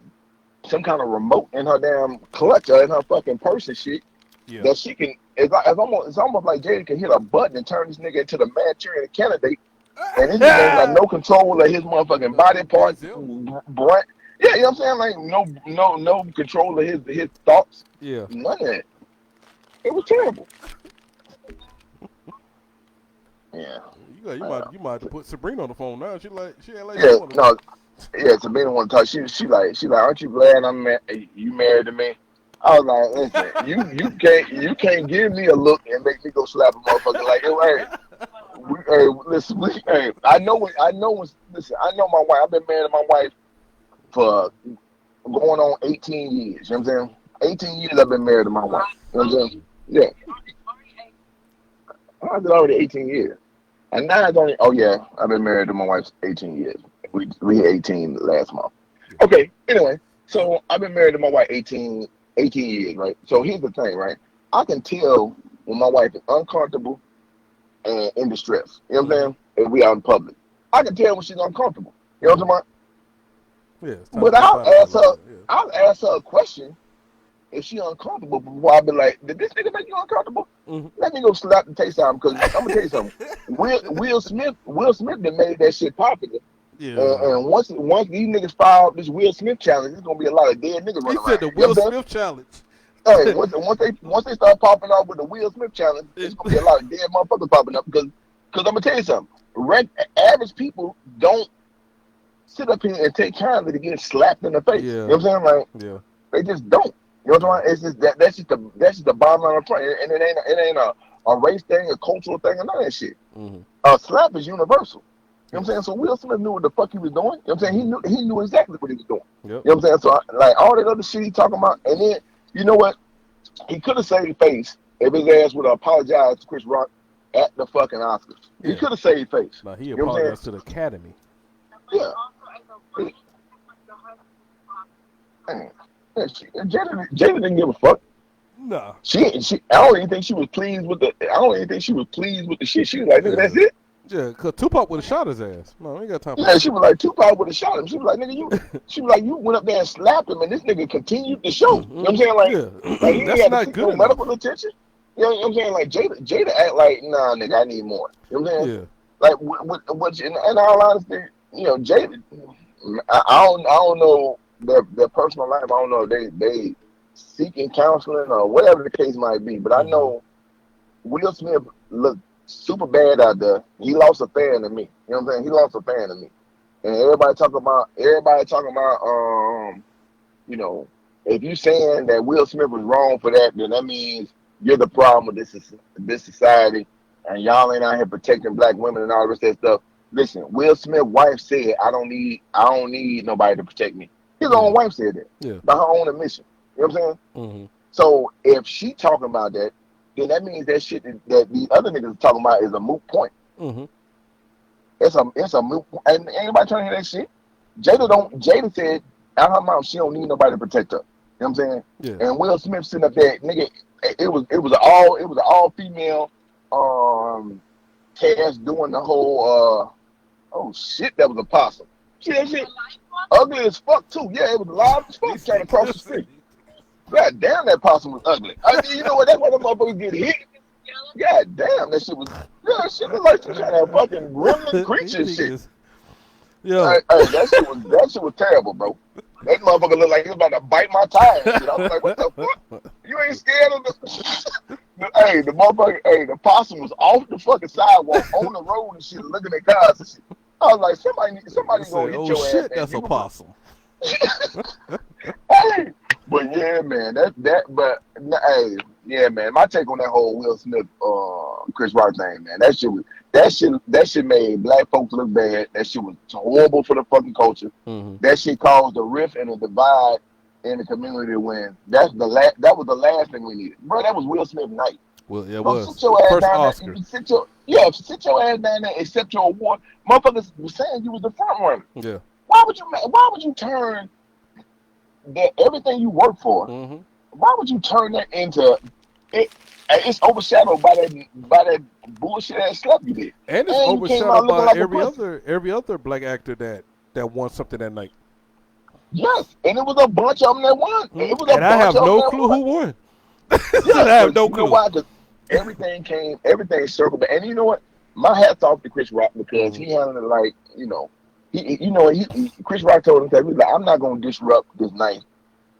[SPEAKER 7] some kind of remote in her damn clutch or in her fucking purse and shit.
[SPEAKER 1] Yeah.
[SPEAKER 7] That she can it's almost like Jada can hit a button and turn this nigga into the Manchurian candidate. And this nigga ain't got no control of his motherfucking body parts. Brain. Yeah, you know what I'm saying? Like no control of his thoughts.
[SPEAKER 1] Yeah.
[SPEAKER 7] None of that. It was terrible. Yeah.
[SPEAKER 1] You might have to put Sabrina on the phone now. She ain't like
[SPEAKER 7] yeah, no, yeah, Sabrina want to talk. She like, aren't you glad you married to me? I was like, listen, you can't give me a look and make me go slap a motherfucker like, hey, I know my wife. I've been married to my wife for going on 18 years. You know what I'm saying? 18 years I've been married to my wife. You know what I'm saying? Yeah. I've been already 18 years. And now it's only, I've been married to my wife 18 years. We hit 18 last month. Okay, anyway, so I've been married to my wife 18 years, right? So here's the thing, right? I can tell when my wife is uncomfortable and in distress. You know what I'm saying? If we out in public. I can tell when she's uncomfortable. You know what I'm talking about?
[SPEAKER 1] Yeah.
[SPEAKER 7] But I'll ask her a question if she uncomfortable before I be like, did this nigga make you uncomfortable? Let me go slap the taste out of him, because I'm gonna tell you something. Will Smith done made that shit popular.
[SPEAKER 1] Yeah.
[SPEAKER 7] And once these niggas file this Will Smith challenge, there's gonna be a lot of dead niggas running around.
[SPEAKER 1] He said the Will Smith challenge.
[SPEAKER 7] Hey, once they start popping up with the Will Smith challenge, there's gonna be a lot of dead motherfuckers popping up, because I'm gonna tell you something. Average people don't sit up here and take kindly to get slapped in the face.
[SPEAKER 1] Yeah.
[SPEAKER 7] You know what I'm saying? Like,
[SPEAKER 1] yeah.
[SPEAKER 7] They just don't. You know what I'm saying? It's just that's just the bottom line of the front. And it ain't a race thing, a cultural thing, or none of that shit. A slap is universal. You know what I'm saying? So Will Smith knew what the fuck he was doing. You know what I'm saying? He knew exactly what he was doing.
[SPEAKER 1] Yep.
[SPEAKER 7] You know what I'm saying? So like all that other shit he talking about, and then you know what? He could have saved face if his ass would have apologized to Chris Rock at the fucking Oscars. He could have saved face.
[SPEAKER 1] Nah, he apologized to the Academy.
[SPEAKER 7] Yeah. Jada didn't give a fuck.
[SPEAKER 1] Nah.
[SPEAKER 7] I don't even think she was pleased with the shit. She was like, nigga, that's it.
[SPEAKER 1] Yeah, cause Tupac would have shot his ass. No, we ain't got time for
[SPEAKER 7] Yeah,
[SPEAKER 1] that.
[SPEAKER 7] she was like, Tupac would have shot him. She was like, nigga, you went up there and slapped him, and this nigga continued the show. You know what I'm saying? Like he
[SPEAKER 1] That's
[SPEAKER 7] had
[SPEAKER 1] not
[SPEAKER 7] to seek
[SPEAKER 1] good
[SPEAKER 7] no
[SPEAKER 1] enough.
[SPEAKER 7] medical attention. You know what I'm saying? Like Jada act like, nah, nigga, I need more. You know what I'm saying?
[SPEAKER 1] Yeah.
[SPEAKER 7] Like, which in all honesty, you know, Jada, I don't know their personal life. I don't know if they seeking counseling or whatever the case might be. But I know Will Smith looked super bad out there. He lost a fan to me. You know what I'm saying? He lost a fan to me. And everybody talking about, you know, if you saying that Will Smith was wrong for that, then that means you're the problem with this society, and y'all ain't out here protecting black women and all the rest of that stuff. Listen, Will Smith's wife said, I don't need nobody to protect me. His own wife said that by her own admission. You know what I'm saying? So if she talking about that, then that means that shit that the other niggas are talking about is a moot point. It's a moot point. And anybody trying to hear that shit? Jada said out her mouth she don't need nobody to protect her. You know what I'm saying?
[SPEAKER 1] Yeah.
[SPEAKER 7] And Will Smith sitting up there, nigga, it was an all female cast doing the whole oh shit, that was a possum. See that shit? Ugly as fuck too. Yeah, it was live as fuck trying to cross the street. God damn, that possum was ugly. I mean, you know what? That's why the motherfuckers get hit. God damn, that shit was. Yeah, that shit was like some kind of fucking gremlin creature shit.
[SPEAKER 1] Yeah.
[SPEAKER 7] Hey, that shit was terrible, bro. That motherfucker looked like he was about to bite my tire. And shit. I was like, what the fuck? You ain't scared of the. Hey, the motherfucker. Hey, the possum was off the fucking sidewalk on the road and shit, looking at cars and shit. I was like, somebody gonna hit your ass.
[SPEAKER 1] Shit, that's a possum.
[SPEAKER 7] Hey, But yeah, man, hey, yeah, man. My take on that whole Will Smith, Chris Rock thing, man. That shit made black folks look bad. That shit was horrible for the fucking culture.
[SPEAKER 1] Mm-hmm.
[SPEAKER 7] That shit caused a rift and a divide in the community. When that was the last thing we needed, bro. That was Will Smith night.
[SPEAKER 1] Well, yeah, it
[SPEAKER 7] Bro,
[SPEAKER 1] was
[SPEAKER 7] sit your ass
[SPEAKER 1] first
[SPEAKER 7] down
[SPEAKER 1] Oscar.
[SPEAKER 7] there. Sit your ass down there. Accept your award. Motherfuckers was saying you was the front runner.
[SPEAKER 1] Yeah.
[SPEAKER 7] Why would you turn that everything you work for?
[SPEAKER 1] Mm-hmm.
[SPEAKER 7] Why would you turn that into it? It's overshadowed by that bullshit ass stuff you did.
[SPEAKER 1] And it's
[SPEAKER 7] you came out
[SPEAKER 1] overshadowed
[SPEAKER 7] looking
[SPEAKER 1] by
[SPEAKER 7] like a
[SPEAKER 1] every other black actor that won something that night.
[SPEAKER 7] Yes, and it was a bunch of them that won.
[SPEAKER 1] And I have no clue who won. I have no clue.
[SPEAKER 7] You know why? Because everything circled back. And you know what? My hat's off to Chris Rock because he handled it like, Chris Rock told him that he was like, I'm not gonna disrupt this night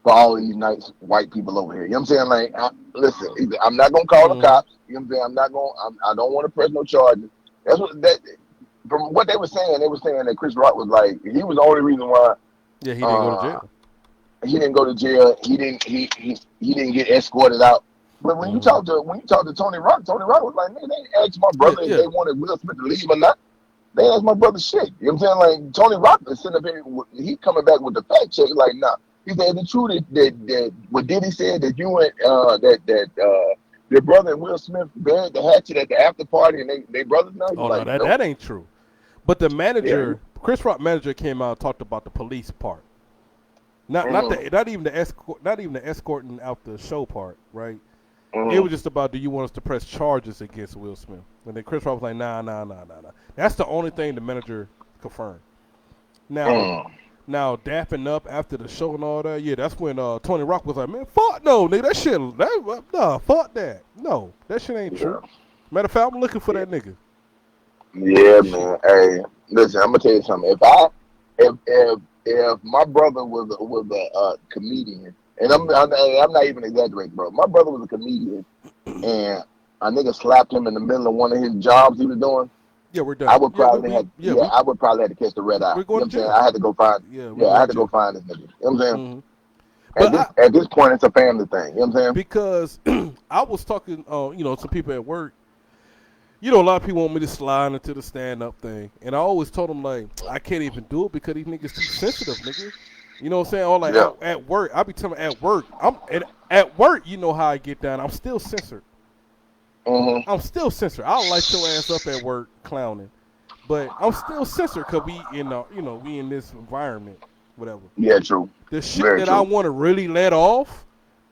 [SPEAKER 7] for all of these nice white people over here. You know what I'm saying? Like, listen, I'm not gonna call the cops. You know what I'm saying? I don't want to press no charges. From what they were saying that Chris Rock was like, he was the only reason why.
[SPEAKER 1] Yeah, he didn't go to jail.
[SPEAKER 7] He didn't go to jail. He didn't get escorted out. But when you talk to Tony Rock was like, man, they asked my brother if they wanted Will Smith to leave or not. They asked my brother shit. You know what I'm saying? Like, Tony Rock is sitting up here, he coming back with the fact check. Like, nah. He said the truth that what Diddy said that you and your brother and Will Smith buried the hatchet at the after party and they brothers now.
[SPEAKER 1] Oh
[SPEAKER 7] like,
[SPEAKER 1] no, that ain't true. But the manager, Chris Rock manager, came out and talked about the police part. Not even the escorting out the show part, right? It was just about, do you want us to press charges against Will Smith? And then Chris Rock was like, nah. That's the only thing the manager confirmed. Now dapping up after the show and all that, yeah, that's when Tony Rock was like, man, fuck no, nigga, that shit, fuck that. No, that shit ain't true. Matter of fact, I'm looking for that nigga.
[SPEAKER 7] Yeah, man. Hey, listen, I'm gonna tell you something. If my brother was a comedian, and I'm not even exaggerating, bro. My brother was a comedian, and a nigga slapped him in the middle of one of his jobs he was doing.
[SPEAKER 1] Yeah, we're done.
[SPEAKER 7] I would probably have to catch the red eye.
[SPEAKER 1] We're going
[SPEAKER 7] to jail. I had to go find. I had to go find this nigga. You know what I'm saying? At this point, it's a family thing. You know what I'm saying?
[SPEAKER 1] Because I was talking, to people at work. A lot of people want me to slide into the stand-up thing. And I always told them, like, I can't even do it because these niggas too sensitive, nigga. You know what I'm saying? Or like at work, I be telling them at work, at work, you know how I get down. I'm still censored. I'm still censored. I'll light your ass up at work clowning. But I'm still censored because we we in this environment, whatever.
[SPEAKER 7] Yeah, true.
[SPEAKER 1] The shit I want to really let off,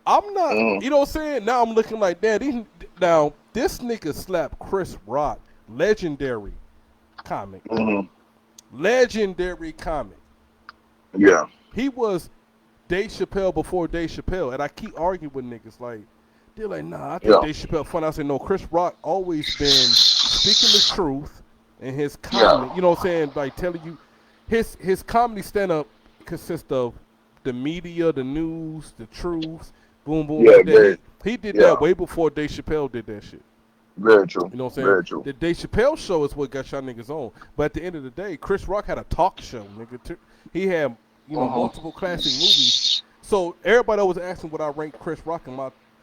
[SPEAKER 1] I'm not, you know what I'm saying? Now I'm looking like, damn, now this nigga slapped Chris Rock, legendary comic. Legendary comic.
[SPEAKER 7] Yeah.
[SPEAKER 1] He was Dave Chappelle before Dave Chappelle, and I keep arguing with niggas like, they're like, nah, I think Dave Chappelle funny. I say, no, Chris Rock always been speaking the truth in his comedy. You know what I'm saying? Like telling you, his comedy stand-up consists of the media, the news, the truths, boom, boom.
[SPEAKER 7] Yeah,
[SPEAKER 1] he did that way before Dave Chappelle did that shit.
[SPEAKER 7] Very true.
[SPEAKER 1] You know what I'm saying?
[SPEAKER 7] Very true.
[SPEAKER 1] The Dave Chappelle show is what got y'all niggas on. But at the end of the day, Chris Rock had a talk show, nigga. He had multiple classic movies. So everybody was asking what I ranked Chris Rock in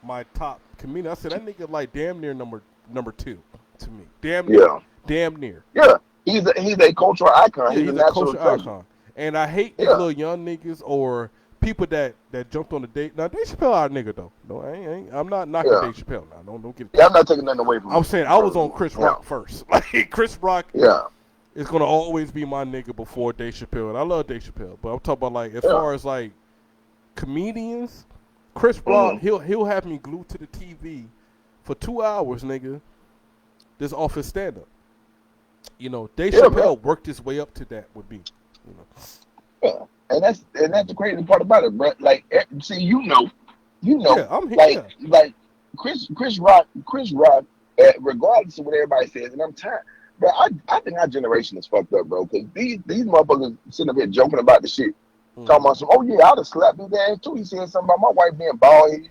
[SPEAKER 1] my top comedian. I said that nigga like damn near number 2 to me. Damn near.
[SPEAKER 7] Yeah. He's a cultural icon.
[SPEAKER 1] Yeah,
[SPEAKER 7] he's a cultural icon.
[SPEAKER 1] And I hate these little young niggas or people that jumped on the date. Now Dave Chappelle our nigga though. No, I'm not knocking Dave Chappelle now. Don't get it.
[SPEAKER 7] Yeah, I'm not taking nothing away from him.
[SPEAKER 1] I'm saying I was on Chris Rock first. Like Chris Rock is gonna always be my nigga before Dave Chappelle. And I love Dave Chappelle. But I'm talking about like as far as like comedians, Chris Rock, he'll have me glued to the TV for 2 hours, nigga. This off his stand up. Dave Chappelle worked his way up to that with me.
[SPEAKER 7] Yeah. And that's the crazy part about it, bro. Like, see,
[SPEAKER 1] Yeah, I'm here.
[SPEAKER 7] Like Chris Rock, regardless of what everybody says, and I'm tired. But I think our generation is fucked up, bro. Because these motherfuckers sitting up here joking about the shit. Talking about some, I'd have slapped his ass too. He said something about my wife being bald headed,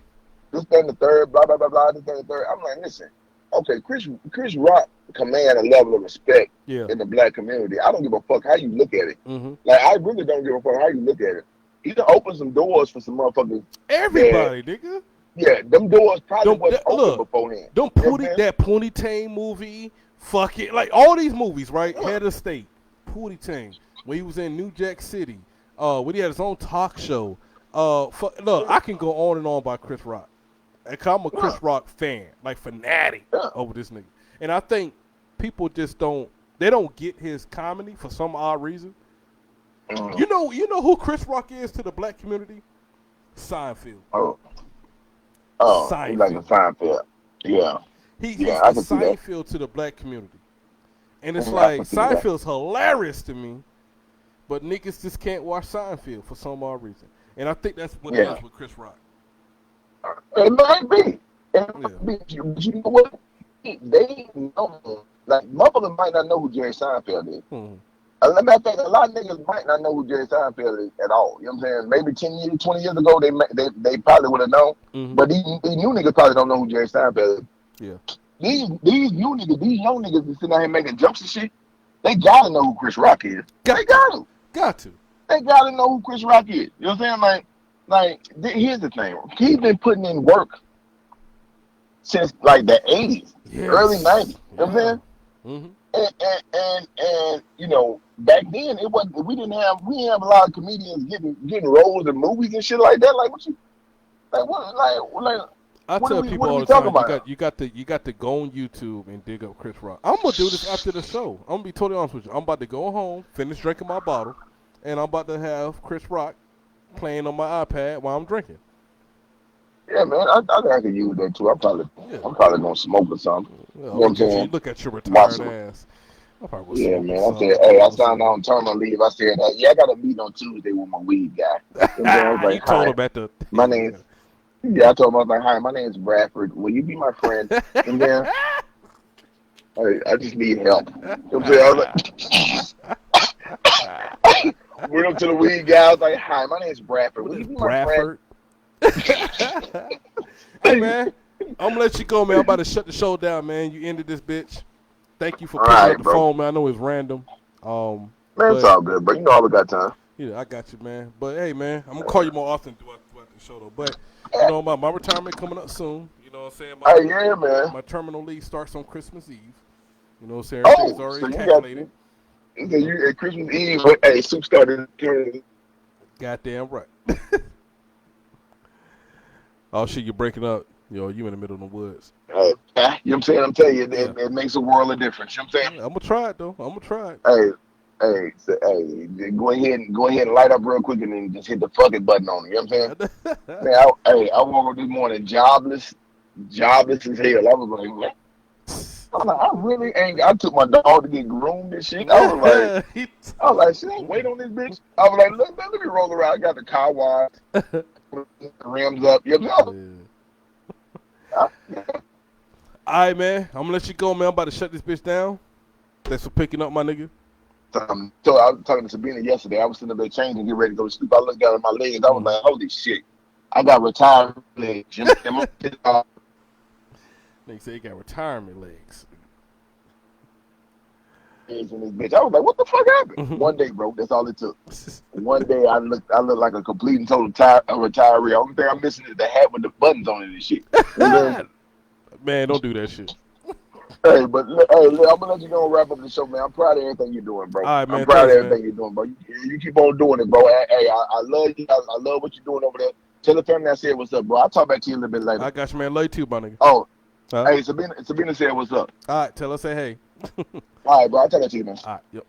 [SPEAKER 7] this, that, and the third, blah, blah, blah, blah, this, that, and the third. I'm like, listen, okay, Chris Rock command a level of respect in the black community. I don't give a fuck how you look at it. Like, I really don't give a fuck how you look at it. he done opened some doors for some motherfuckers.
[SPEAKER 1] Everybody, nigga.
[SPEAKER 7] Yeah, them doors probably wasn't open
[SPEAKER 1] Look,
[SPEAKER 7] beforehand.
[SPEAKER 1] them that Poonie Tang movie, fuck it, like all these movies, right? Head of State, Poonie Tang, when he was in New Jack City, when he had his own talk show. Look, I can go on and on about Chris Rock. Like, I'm a Chris Rock fan, like fanatic over this nigga, and I think people just don't get his comedy for some odd reason. You know who Chris Rock is to the black community? Seinfeld.
[SPEAKER 7] Seinfeld. He's like a Seinfeld. Yeah.
[SPEAKER 1] He's
[SPEAKER 7] I can see that.
[SPEAKER 1] Seinfeld to the black community. And it's like, Seinfeld's hilarious to me, but niggas just can't watch Seinfeld for some odd reason. And I think that's what it is with Chris Rock.
[SPEAKER 7] It might be. You know what? They know. Like, motherfuckers might not know who Jerry Seinfeld is. As a matter of fact, a lot of niggas might not know who Jerry Seinfeld is at all. You know what I'm saying? Maybe 10 years, 20 years ago, they probably would have known. But these new niggas probably don't know who Jerry Seinfeld is.
[SPEAKER 1] Yeah.
[SPEAKER 7] These new niggas, these young niggas that sitting out here making jokes and shit, they gotta know who Chris Rock is. They gotta.
[SPEAKER 1] Got to.
[SPEAKER 7] They gotta know who Chris Rock is. You know what I'm saying? Here's the thing. He's been putting in work since like the 80s, early 90s. You know what I'm saying? And you know, back then it wasn't. We didn't have a lot of comedians getting roles in movies and shit like that. Like what you like?
[SPEAKER 1] I tell people all the time, you got to go on YouTube and dig up Chris Rock. I'm gonna do this after the show. I'm gonna be totally honest with you. I'm about to go home, finish drinking my bottle, and I'm about to have Chris Rock playing on my iPad while I'm drinking.
[SPEAKER 7] Yeah, man, I can use that too. I'm probably gonna smoke or something.
[SPEAKER 1] Yeah, you look at your retired ass.
[SPEAKER 7] Yeah, man. I said, hey, I signed on terminal leave. I said, yeah, I got a meeting on Tuesday with my weed guy. I was like,
[SPEAKER 1] you told him at the.
[SPEAKER 7] My name's. Yeah, I told him, I was like, hi, my name's Bradford. Will you be my friend? And then I just need help. You know what I'm saying? I was like, went up to the weed guy. I was like, hi, my name's Bradford. Will you be my friend?
[SPEAKER 1] Hey, man, I'm gonna let you go, man. I'm about to shut the show down, man. You ended this bitch. Thank you for picking up the phone, man. I know it's random.
[SPEAKER 7] Man, it's all good, but you know I got time.
[SPEAKER 1] Yeah, I got you, man. But hey, man, I'm gonna call you more often throughout the show, though. But you know, my retirement coming up soon. You know what I'm saying?
[SPEAKER 7] Man.
[SPEAKER 1] My terminal leave starts on Christmas Eve. You know what I'm saying? Everything's already calculated.
[SPEAKER 7] So you at Christmas Eve, hey, soup started.
[SPEAKER 1] Goddamn right. Oh shit, you're breaking up. Yo, you in the middle of the woods.
[SPEAKER 7] You know what I'm saying? I'm telling you, it makes a world of difference. You know what I'm saying?
[SPEAKER 1] I'm gonna try it though. I'm gonna try it.
[SPEAKER 7] Hey, go ahead and light up real quick and then just hit the fucking button on it. You know what I'm saying? Man, I woke up this morning jobless as hell. I was like, what? I really ain't. I took my dog to get groomed and shit. I was like, shit, ain't wait on this bitch. I was like, let me roll around. I got the car washed, rims up. You know?
[SPEAKER 1] All right, man. I'm gonna let you go, man. I'm about to shut this bitch down. Thanks for picking up, my nigga.
[SPEAKER 7] So I was talking to Sabina yesterday. I was sitting up there changing, getting ready to go to sleep. I looked down at my legs. I was like, holy shit. I got retirement legs.
[SPEAKER 1] Nigga said he got retirement legs.
[SPEAKER 7] In this bitch. I was like, what the fuck happened? One day, bro. That's all it took. One day I looked like a complete and total retiree. Only thing I'm missing is the hat with the buttons on it and shit.
[SPEAKER 1] Man, don't do that shit.
[SPEAKER 7] Hey, but I'm gonna let you go and wrap up the show, man. I'm proud of everything you're doing, bro.
[SPEAKER 1] All right, man,
[SPEAKER 7] I'm proud of everything you're doing, bro. You keep on doing it, bro. Hey, I love you. I love what you're doing over there. Tell the family I said what's up, bro. I'll talk back to you a little bit later.
[SPEAKER 1] I got you, man. Love you too, my nigga.
[SPEAKER 7] Oh, hey, Sabina said what's up.
[SPEAKER 1] All right, tell her say hey.
[SPEAKER 7] All right, bro. I'll tell that to you, man.
[SPEAKER 1] All right, yep.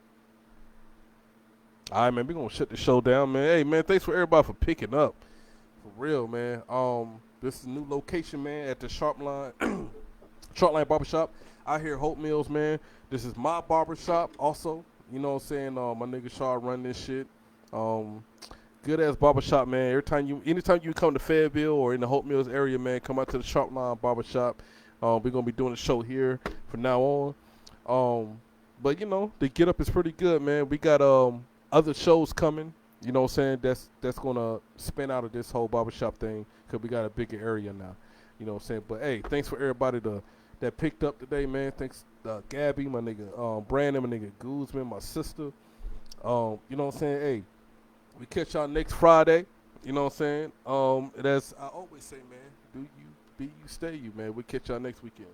[SPEAKER 1] All right, man. We're gonna shut the show down, man. Hey, man. Thanks for everybody for picking up. For real, man. This is a new location, man, at the Sharpline Barbershop. Out here, Hope Mills, man. This is my barbershop also. You know what I'm saying? My nigga Shaw run this shit. Good ass barbershop, man. Anytime you come to Fayetteville or in the Hope Mills area, man, come out to the Sharpline Barbershop. We're gonna be doing a show here from now on. But you know, the get up is pretty good, man. We got other shows coming. You know what I'm saying? That's gonna spin out of this whole barbershop thing because we got a bigger area now. You know what I'm saying? But hey, thanks for everybody that picked up today, man. Thanks, Gabby, my nigga, Brandon, my nigga Guzman, my sister. You know what I'm saying? Hey, We catch y'all next Friday. You know what I'm saying? And as I always say, man, do you be you, stay you, man. We catch y'all next weekend.